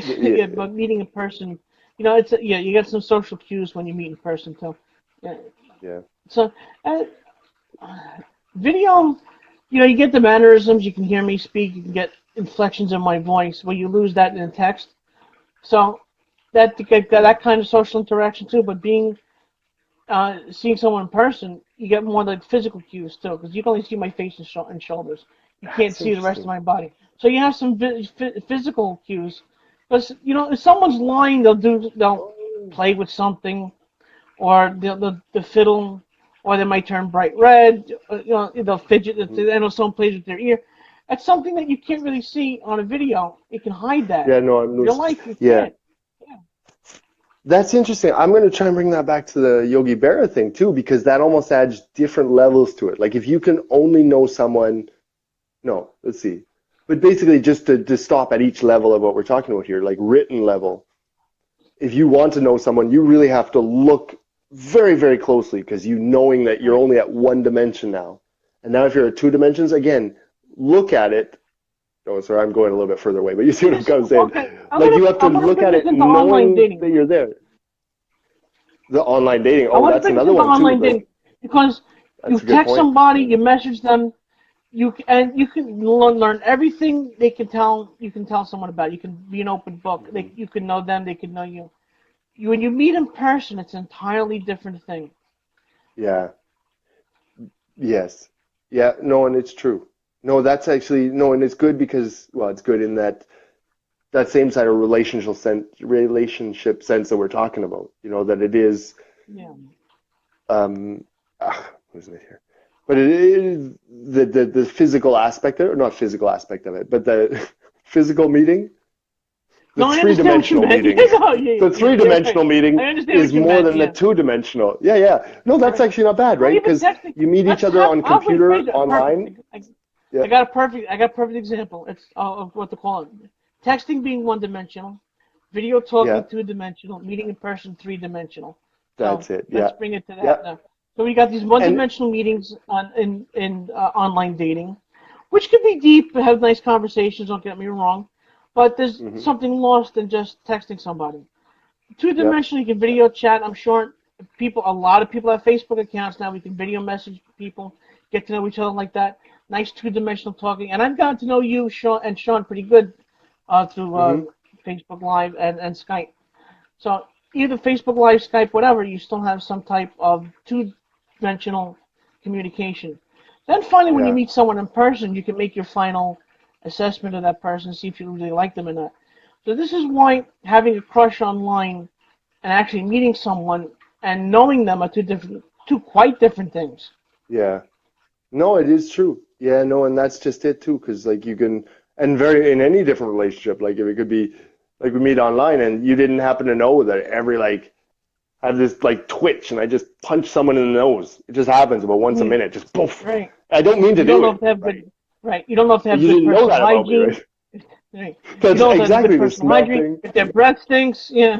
Yeah, yeah, but meeting in person, it's yeah, you get some social cues when you meet in person too. Yeah. yeah, So, uh, video, you get the mannerisms. You can hear me speak. You can get inflections in my voice. Well, you lose that in text. So that to get yeah. that kind of social interaction too. But seeing someone in person, you get more like physical cues too, because you can only see my face and shoulders. You can't That's see the rest of interesting. my body. So you have some physical cues. Because if someone's lying, they'll play with something, or they'll fiddle, or they might turn bright red. They'll fidget. Hmm. I know someone plays with their ear. That's something that you can't really see on a video. You can hide that. Yeah, no, I'm Real loose. life, you Yeah. can't. Yeah. That's interesting. I'm going to try and bring that back to the Yogi Berra thing too, because that almost adds different levels to it. Like if you can only know someone, no, let's see. But basically, just to stop at each level of what we're talking about here, like written level, if you want to know someone, you really have to look very, very closely because you knowing that you're Right. only at one dimension now. And now if you're at two dimensions, again, look at it. Oh, sorry, I'm going a little bit further away, but you see And what I'm this, kind of saying. okay, Like you have to I'm gonna look bring at this it into online knowing that dating. you're there. The online dating. I Oh, want to that's bring this another into one too. online Like dating because you that's a good text point. somebody, Yeah. you message them, you can learn everything they can tell. You can tell someone about. You can be an open book. Hmm. You can know them. They can know you. When you meet in person, it's an entirely different thing. Yeah. Yes. Yeah. No, and it's true. No, that's actually no, and it's good because well, it's good in that same side of relationship sense that we're talking about. You know that it is Yeah. losing it here, but it is the physical aspect of it, or not physical aspect of it, but the physical meeting, the No, I understand what you three-dimensional meant. meeting, Yeah, no, the yeah, right. three-dimensional I meeting understand is what you more meant. than the Yeah. two-dimensional. Yeah, yeah. No, that's Right. actually not bad, Well, right? even Because texting. you meet each Let's other have. on I'll wait, computer, Fraser. Perfect. online. Yeah, I got a perfect example. It's of what to call it. Texting being one dimensional, video yeah. talking two dimensional, meeting in person three dimensional. So That's it. let's Yeah. bring it to Yeah. that now. So we got these one And dimensional meetings in online dating, which can be deep, have nice conversations. Don't get me wrong, but there's hmm something lost in just texting somebody. Two yep. dimensional, you can video chat. I'm sure a lot of people have Facebook accounts now. We can video message people, get to know each other like that. Nice two-dimensional talking. And I've gotten to know you, Sean, pretty good through hmm Facebook Live and Skype. So either Facebook Live, Skype, whatever, you still have some type of two-dimensional communication. Then finally, when you Yeah. meet someone in person, you can make your final assessment of that person, see if you really like them or not. So this is why having a crush online and actually meeting someone and knowing them are two quite different things. Yeah. No, it is true. Yeah, no, and that's just it too, because like you can, and very in any different relationship, like if it could be, like we meet online, and you didn't happen to know that every like I have this like twitch, and I just punch someone in the nose. It just happens about once a Mm, minute, just poof. right. I don't mean to You don't do know it, if they have right? good, right. You don't know if they But have you good didn't know personal that about me, hygiene. right? Right. You That's don't know if they have good exactly the personal smell hygiene. thing. If their breath stinks, yeah.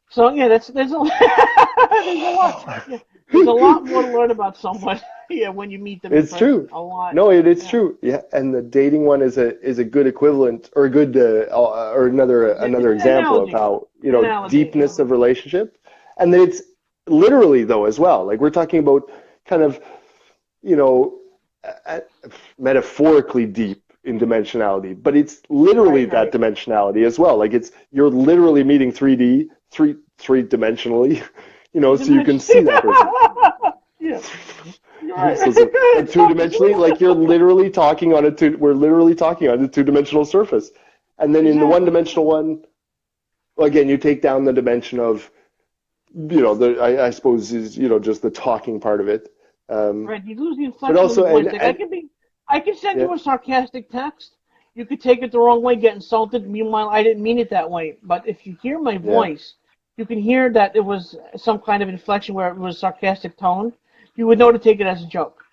So yeah, there's a there's a lot. Yeah, there's a lot more to learn about someone. Yeah, when you meet them in It's person, true. a lot. No, it's Yeah. true. Yeah, and the dating one is a good equivalent or a good or It's another an example of analogy. how, An analogy. deepness of relationship, and then it's literally though as well. Like we're talking about kind of, you know, uh, metaphorically deep in dimensionality, but it's literally Right. that Right. dimensionality as well. Like it's you're literally meeting 3D, three dimensionally, Three so you can dimensions. see that person. Yeah. You're right. But It's two so true. dimensionally, like you're literally talking on a two, we're literally talking on a two-dimensional surface. And then in the Exactly. one-dimensional one, well, again, you take down the dimension of, I suppose is, just the talking part of it. Um, Right. You lose the but inflection of the also, voice. and, Like and I can send yeah, you a sarcastic text. You could take it the wrong way, get insulted. Meanwhile, I didn't mean it that way. But if you hear my yeah, voice, you can hear that it was some kind of inflection where it was sarcastic tone. You would know to take it as a joke.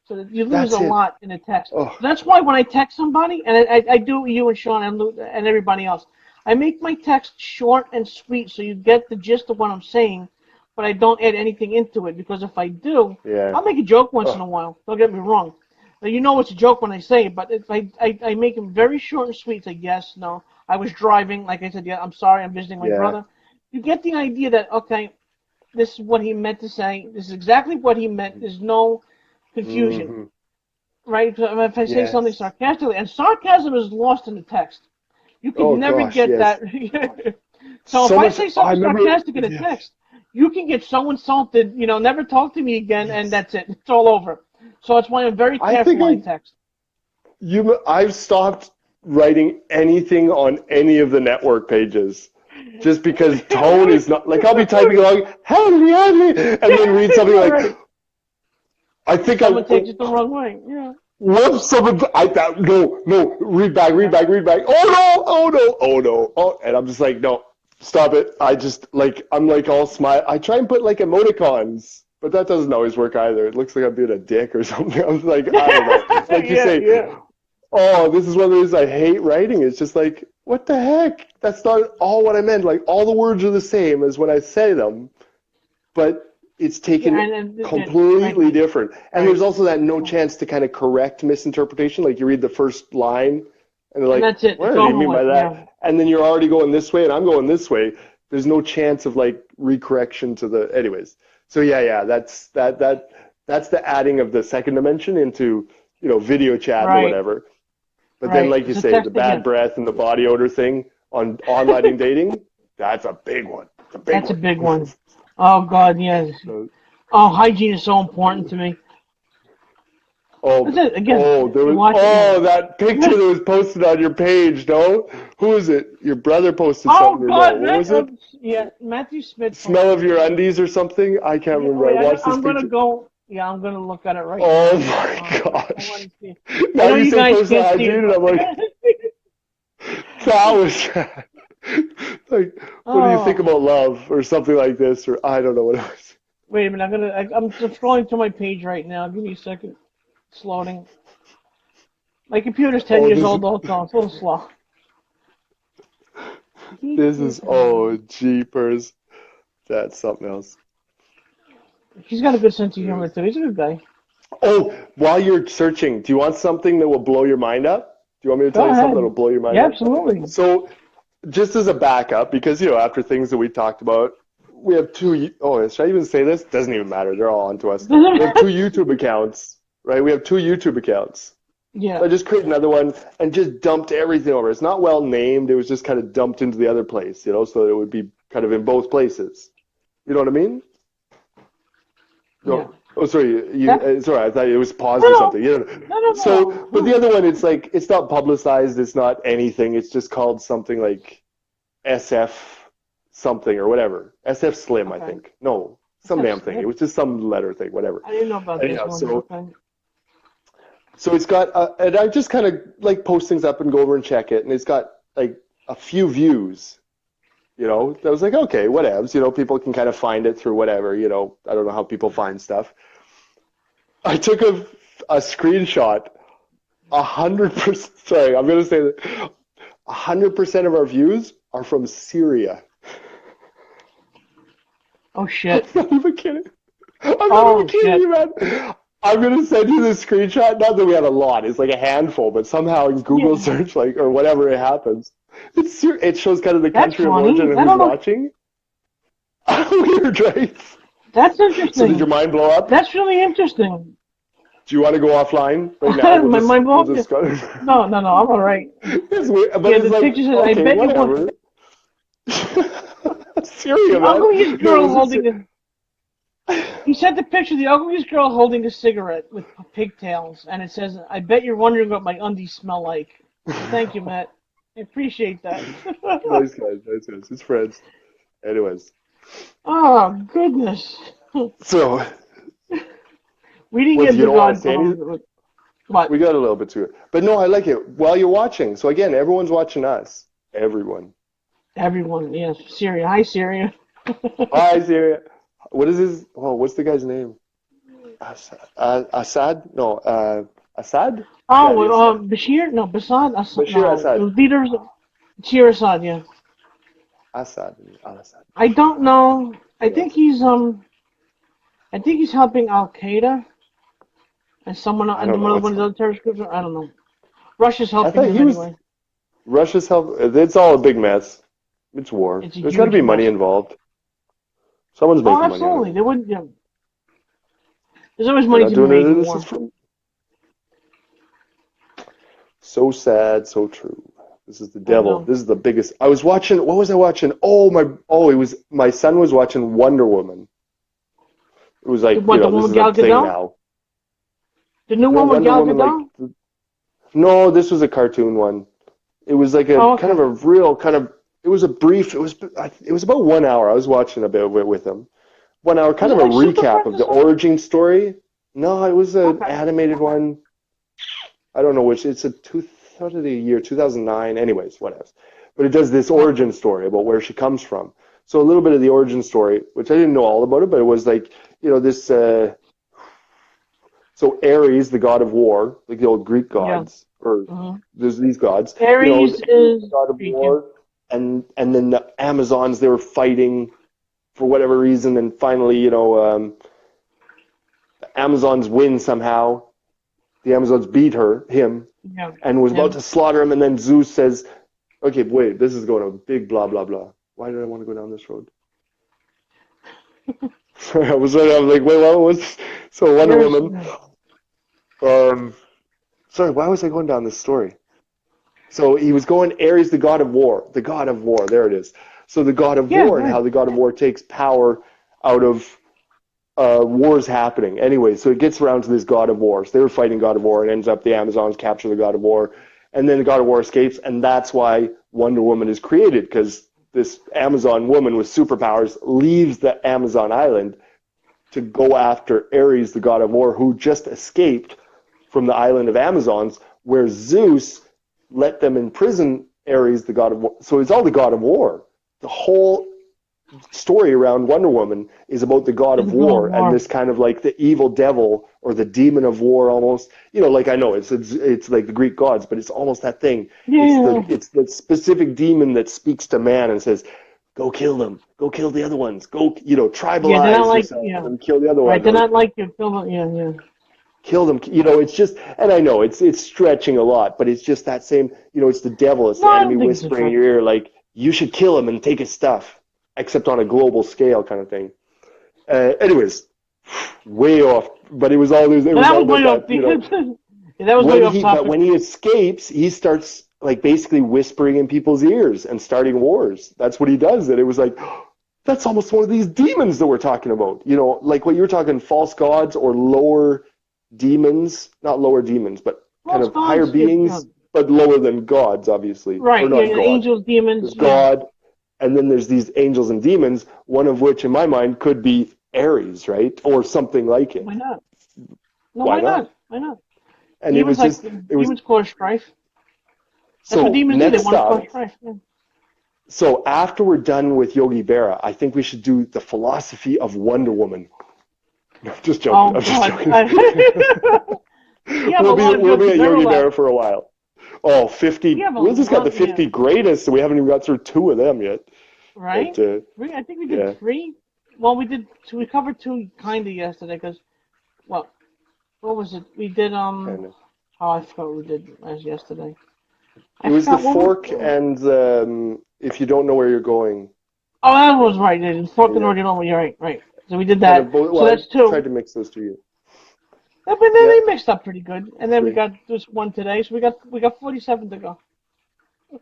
So that you lose a that's it. lot in a text. Oh, So that's why when I text somebody, and I do with you and Sean and everybody else, I make my text short and sweet so you get the gist of what I'm saying, but I don't add anything into it because if I do, Yeah. I'll make a joke once in Oh, a while. Don't get me wrong. Now, you know it's a joke when I say it, but if I make them very short and sweet. Like, yes, no, I was driving. Like I said, yeah, I'm sorry, I'm visiting my yeah. brother. You get the idea that, okay, this is what he meant to say. This is exactly what he meant. There's no confusion, Mm-hmm. right? So if I say something Yes. sarcastically, and sarcasm is lost in the text. You could Oh never gosh, get yes. that. So if So I much. say I something remember. sarcastic in a Yeah. text, you can get so insulted, never talk to me again, and Yes. that's it. It's all over. So that's why I'm very I think careful when I text. I've stopped writing anything on any of the network pages just because tone Really? is not like I'll be typing along, Henry, Henry, and then read something Yeah, like, right. I think I, Someone takes it the wrong way. Yeah. whoops, someone, no, no, Yeah. read back. Oh no, oh no, oh no, oh, and I'm just like, no, stop it. I just like, I'm like all smile. I try and put like emoticons, but that doesn't always work either. It looks like I'm being a dick or something. I'm like, I don't know. Like you Yeah, say, yeah. oh, this is one of the reasons I hate writing. It's just like, what the heck? That's not all what I meant. Like, all the words are the same as when I say them, but it's Yeah, taken and yeah, right, completely different. And right. there's also that no chance to kind of correct misinterpretation. Like, you read the first line, and they're And like, that's it. what It's do they over mean with. by Yeah. that? And then you're already going this way, and I'm going this way. There's no chance of like recorrection to the. Anyways, so yeah, that's the adding of the second dimension into video chat or Right, whatever. But then, right. like you So say, the text bad again. breath and the body odor thing on online dating, that's a big one. It's a big That's a one. big one. Oh God, yes. So, Oh, hygiene is so important to me. That's oh, it. Again, there you was, watch it. oh, Yeah. that picture that was posted on your page, no? Who is it? Your brother posted Oh something or no? God, What was it? yeah, Matthew Smith Smell of posted your it. undies or something? I can't Yeah, remember. I wait, watched this I'm gonna picture. go. Yeah, I'm gonna look at it right Oh now. my I want gosh. to see. I Now know you you say guys personal can't see it, hygiene, and but I'm like, that was sad. Like, what do you think oh, about love or something like this? Or I don't know what it was. wait a minute. I'm just scrolling to my page right now. Give me a second. It's loading. My computer's 10 Oh, years old also. It's a little slow. He this is. is, oh, jeepers. That's something else. He's got a good sense of humor Anyways. too. He's a good guy. Oh, while you're searching, do you want something that will blow your mind up? Do you want me to tell Go you something that will ahead. blow your mind Yeah, up? absolutely. So, just as a backup, because, after things that we talked about, we have two, oh, should I even say this? Doesn't even matter. They're all onto us. We have two YouTube accounts, right? We have two YouTube accounts. Yeah. So I just created another one and just dumped everything over. It's not well named. It was just kind of dumped into the other place, so that it would be kind of in both places. You know what I mean? Yeah. No. Oh, sorry. Yeah. Sorry. I thought it was paused or No, something. no, no, So, no, but the no. other one, it's like it's not publicized. It's not anything. It's just called something like SF something or whatever. SF Slim, I Okay. think. No, some That's damn thing. It was just some letter thing, whatever. I didn't know about this Anyhow, one. so Okay. so it's got, and I just kind of like post things up and go over and check it, and it's got like a few views. I was like, okay, whatevs. People can kind of find it through whatever. I don't know how people find stuff. I took a screenshot. 100%. Sorry, I'm gonna say that 100% of our views are from Syria. Oh I'm shit. not even kidding. I'm not even Oh kidding shit. you, man. I'm gonna send you this screenshot. Not that we have a lot. It's like a handful, but somehow in Google Yeah. search, like or whatever it happens, it shows kind of the That's country of origin funny. and I who's don't know. watching. Weird, right? That's So did your interesting. mind blow up? That's really interesting. Do you want to go offline right now? My mind We'll blown. just go. No, no, no. I'm all right. It's weird, but Yeah, it's the like picture says, "I okay, bet you want whatever. Syria, the man. ugliest No, girl was it holding a." He sent the picture of the ugliest girl holding a cigarette with pigtails, and it says, "I bet you're wondering what my undies smell like." So thank you, Matt. I appreciate that. Nice guys, nice guys. It's friends. Anyways, Oh goodness. so We didn't what get you the don't want to God. say anything? What? We got a little bit to it, but no, I like it. While you're watching, so again, everyone's watching us. Everyone. Everyone, yes. Syria. Hi, Syria. Hi, Syria. What is his? Oh, what's the guy's name? Assad? No, Assad? Yeah, Oh, the Assad. Bashir? No, Basad? Assad? Bashir No, the Assad. leaders. Bashir Assad, yeah. Assad. Al-Assad. I don't know. I Yeah. think he's helping Al Qaeda and someone I and don't know one what's of the going. other terrorist groups. I don't know. Russia's I helping thought him he was anyway. Russia's help. It's all a big mess. It's war. It's a There's got to huge be money mess. involved. Someone's Oh, making money out of absolutely. it. They wouldn't. There's always They're money not to be doing made in it. This is war. from so sad, so true. This is the I devil. know. This is the biggest. I was watching. What was I watching? Oh my! Oh, it was my son was watching Wonder Woman. It was like What, the one this with is a Gal thing Gadot? now. The new No, one with Wonder Gal Woman like Gadot? no, this was a cartoon one. It was like a Oh, kind of okay. a real kind of. It was a brief. It was about 1 hour. I was watching a bit of it with him. 1 hour, Was kind it of a like Super recap Friends of or the something? origin story. No, it was an Okay. animated Okay. one. I don't know which. It's a out of the year 2009. Anyways, whatever. But it does this Okay. origin story about where she comes from. So a little bit of the origin story, which I didn't know all about it, but it was like this. So Ares, the god of war, like the old Greek Yeah. gods, or hmm there's these gods. Aries Ares, is the god of Greek, yeah. war, and then the Amazons they were fighting for whatever reason, and finally, the Amazons win somehow. The Amazons beat him, Yeah. and was about Him. to slaughter him, and then Zeus says, "Okay, wait, this is going a big blah blah blah. Why did I want to go down this road?" I was right. I was like, "Wait, what was?" So Wonder Yours. Woman. Um, sorry, why was I going down this story? So he was going Ares, the god of war, the god of war. There it is. So the god of Yeah, war and right. how the god of war takes power out of wars happening. Anyway, so it gets around to this god of war. So they were fighting god of war, and ends up the Amazons capture the god of war, and then the god of war escapes, and that's why Wonder Woman is created because this Amazon woman with superpowers leaves the Amazon island to go after Ares, the god of war, who just escaped from the island of Amazons, where Zeus let them imprison Ares, the god of war. So it's all the god of war. The whole story around Wonder Woman is about the god It's of a good war and war. this kind of like the evil devil or the demon of war almost. Like I know it's like the Greek gods, but it's almost that thing. Yeah, It's the yeah, it's the specific demon that speaks to man and says, "Go kill them. Go kill the other ones. Go, yeah. They're not tribalize like, yourself yeah. and kill the other Right, ones." they're Or not like your film. Yeah, yeah. kill them. It's just, and I know it's stretching a lot, but it's just that same. It's the devil. It's No, the I enemy don't think it's a whispering in stretch. your ear, like you should kill him and take his stuff, except on a global scale, kind of thing. Anyways, way off, but it But was that all was about way off. that. Yeah, that was way off But topic. when he escapes, he starts like basically whispering in people's ears and starting wars. That's what he does. And it was like, that's almost one of these demons that we're talking about. Like what you're talking, false gods or lower demons, not lower demons, but kind Most of higher gods, yeah, yeah. beings, but lower than gods, obviously, or Right, yeah, not yeah. God. Angels, demons, There's yeah. God, and then there's these angels and demons, one of which, in my mind, could be Ares, right, or something like Why it. not? No, Why why not? not? Why not? And Demons like it was demons cause strife. That's what so demons do. They next want to cause up. strife. Yeah. So after we're done with Yogi Berra, I think we should do the philosophy of Wonder Woman. No, just joking. Oh I'm just God. joking. We have a lot of We'll be Yogi at Berra Yogi left. Berra for a while. Oh, We 50. have a We just got the lot. Yeah. 50 greatest, so we haven't even got through two of them yet. Right. But Three. I think we did yeah, three. Well, we did. So we covered two kinda yesterday because well, what was it? We did kind of. Oh, I forgot what we did as yesterday. It I was the forgot what fork we. and if you don't know where you're going. Oh, that was right. Yeah, fucking Yeah, already know. You're right. Right. So we did kind that. of. So Well, I that's tried two. to mix those two. Yeah, but then Yeah, they mixed up pretty good. And then we three. got this one today. So we got 47 to go.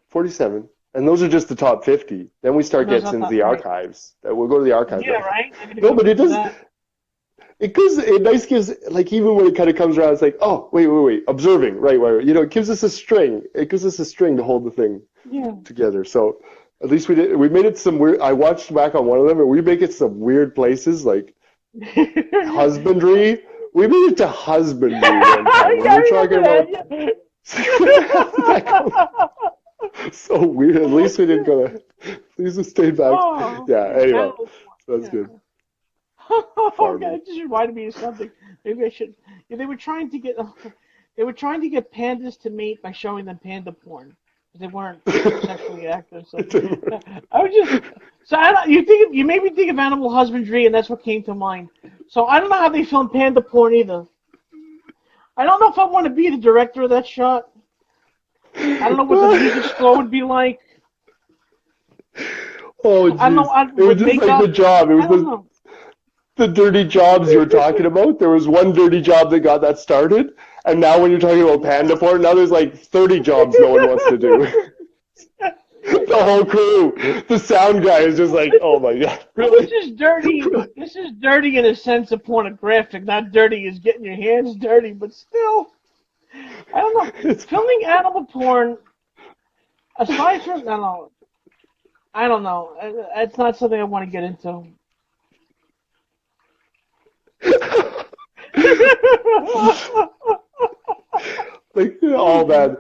47. And those are just the top 50. Then we start And those getting are into top the right. archives. We'll go to the archives. Yeah, right. I gotta No, go but to that. it nice gives, like, even when it kind of comes around, it's like, oh, wait, observing, right. It gives us a string. It gives us a string to hold the thing Yeah. together. So at least we made it some weird, I watched back on one of them and we make it some weird places, like husbandry. We made it to husbandry one time and Yeah, we're I talking remember about, that. how did that go? So weird. At least we didn't go there. At least we stayed back. Oh, Yeah, yeah, anyway, animals. that's Yeah. good. Okay, Farming. that just reminded me of something. Maybe I should. Yeah, they were trying to get pandas to mate by showing them panda porn. They weren't sexually active. So I was just so I don't, you made me think of animal husbandry, and that's what came to mind. So I don't know how they film panda porn either. I don't know if I want to be the director of that shot. I don't know what the music score would be like. Oh, I don't know jeez. It was with just like the makeup. job. It was I don't know. the dirty jobs you were talking about. There was one dirty job that got that started, and now when you're talking about panda porn, now there's like 30 jobs no one wants to do. The whole crew. The sound guy is just like, oh my god, Well, really? this is dirty. This is dirty in a sense of pornographic. Not dirty as getting your hands dirty, but still, I don't know. It's, Filming animal porn, aside from, I don't know. It's not something I want to get into. like, oh man.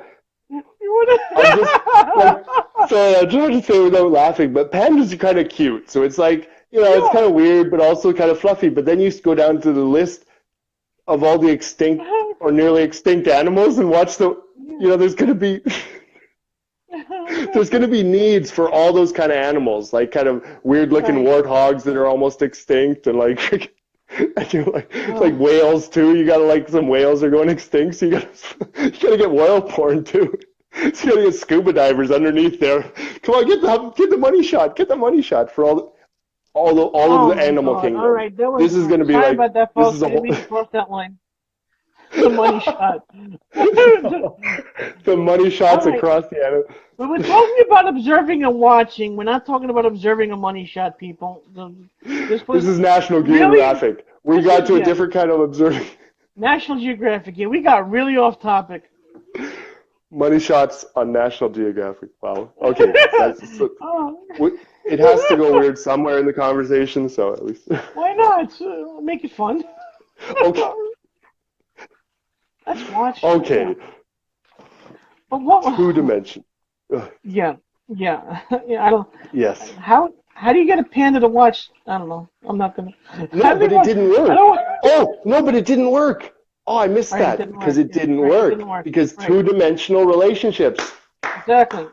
You I'm just like, wanna- sorry, I'm trying to say without laughing, but pandas are kind of cute. So it's like, it's Yeah. kind of weird, but also kind of fluffy. But then you go down to the list of all the extinct or nearly extinct animals and watch there's going to be. There's going to be needs for all those kind of animals, like kind of weird-looking Right. warthogs that are almost extinct, and like, and it's like Oh. whales too. You gotta like some whales are going extinct, so you gotta get whale porn too. So you gotta get scuba divers underneath there. Come on, get the money shot. Get the money shot for all of Oh the my animal God! All kingdom. right, that was. This is gonna be Sorry like about that, this folks. is a Didn't whole mean to cross that line. The money shot. the money All shots right. across the animal. But we're talking about observing and watching. We're not talking about observing a money shot, people. This This was is National really. Geographic. We This got is to a yeah. different kind of observing. National Geographic. Yeah, we got really off topic. Money shots on National Geographic. Wow. Okay. Oh, It has to go weird somewhere in the conversation, so at least. why not? Make it fun. Okay. Let's watch. Okay. Yeah. But what? Two dimension. Ugh, Yeah, yeah, yeah. I don't. yes. How do you get a panda to watch? I don't know. I'm not gonna. How No, do they but it watch? didn't I work. don't. Oh, no, but it didn't work. Oh, I missed Right, it that didn't because work. it Yeah, didn't right, it work. didn't work. Because Right, two-dimensional relationships. exactly.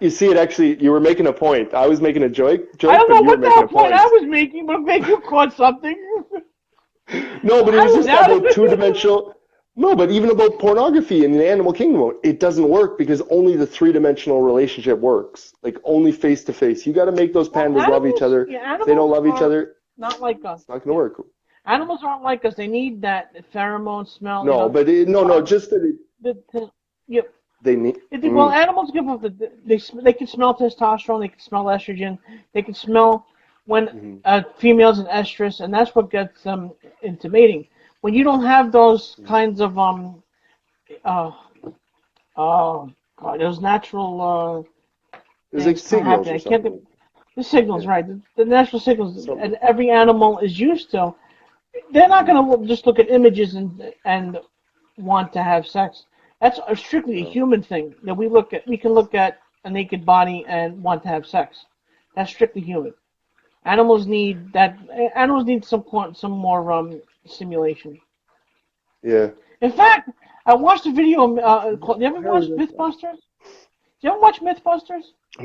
You see it actually, you were making a point. I was making a I joke, don't but know you were what the making hell a point I point. was making, but maybe you caught something. No, but it I was was just out of about it. two-dimensional. No, but even about pornography in the animal kingdom, it doesn't work because only the three-dimensional relationship works. Like only face-to-face. You got to make those Well, pandas love each other. If they don't animals love each are other, not like us. it's not going to Yeah, work. animals aren't like us. They need that pheromone smell. No, but no, Uh, just that yeah. they need. Well, animals give off they can smell testosterone, they can smell estrogen, they can smell when Mhm. females in estrus, and that's what gets them into mating. When you don't have those kinds of uh oh god, those natural There's like things start signals happening. or I can't think something. the signals, Yeah. right? The natural signals, Something. and every animal is used to. They're not Mhm. going to just look at images and want to have sex. That's strictly a No. human thing that we look at. We can look at a naked body and want to have sex. That's strictly human. Animals need that. Animals need some more stimulation. Yeah. In fact, I watched a video. You ever Where watch is it? MythBusters? You ever watch MythBusters?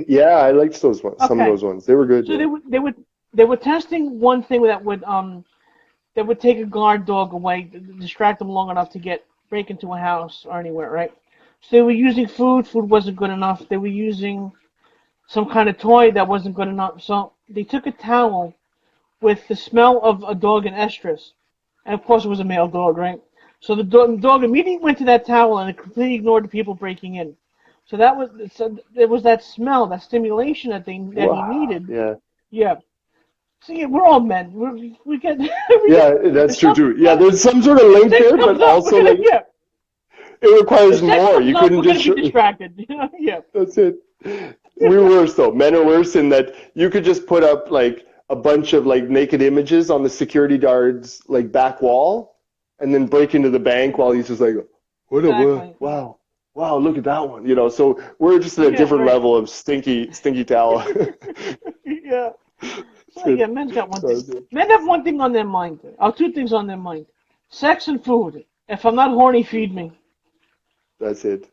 Yeah, I liked those ones. Some of Okay, those ones. They were good. so Yeah. they were testing one thing that would take a guard dog away, distract them long enough to break into a house or anywhere, right? So they were using food. Food wasn't good enough. They were using some kind of toy that wasn't good enough. So they took a towel with the smell of a dog in estrus, and of course it was a male dog, right? So the dog immediately went to that towel and it completely ignored the people breaking in. So there was that smell, that stimulation that he Wow. needed. Yeah. Yeah. See, we're all men. We get Yeah, that's if true some, too. Yeah, there's some sort of link sex there, comes but up, we're also gonna like yeah. it requires If sex more. comes You up, couldn't we're gonna just. be distracted. Yeah. That's it. We're worse though. Men are worse in that you could just put up like a bunch of like naked images on the security guard's like back wall, and then break into the bank while he's just like, Exactly. wow, wow, look at that one. So we're just at a Yeah. different Right. level of stinky towel. Yeah. That's So yeah, it. men's got one thing. That's it. Men have one thing on their mind. Or two things on their mind: sex and food. If I'm not horny, feed me. That's it.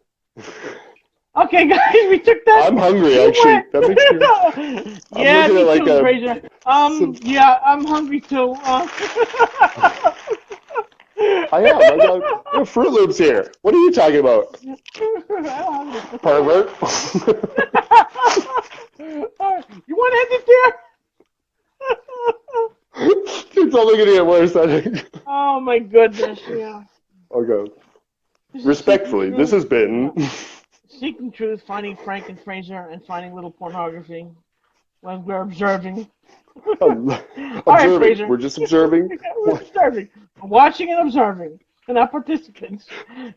Okay, guys, we took that. I'm hungry, We actually. went. That makes me. I'm Yeah, looking me at like too, Fraser. some. Yeah, I'm hungry too. I am. I got Fruit Loops here. What are you talking about, pervert? You want to end it there? It's only gonna get worse, I think. Oh my goodness, yeah. Okay. This is Seeking Respectfully, this Truth. has been. Seeking Truth, finding Frank and Fraser, and finding little pornography when we're observing. All right, Observing. Fraser. We're just observing. We're observing. We're watching and observing. We're not participants.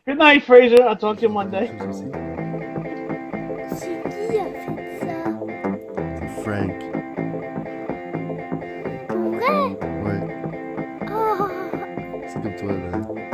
Good night, Fraser. I'll talk to you Monday. C'est qui a fait ça? C'est Frank. Pour vrai? Ouais, Oh. c'est comme toi là.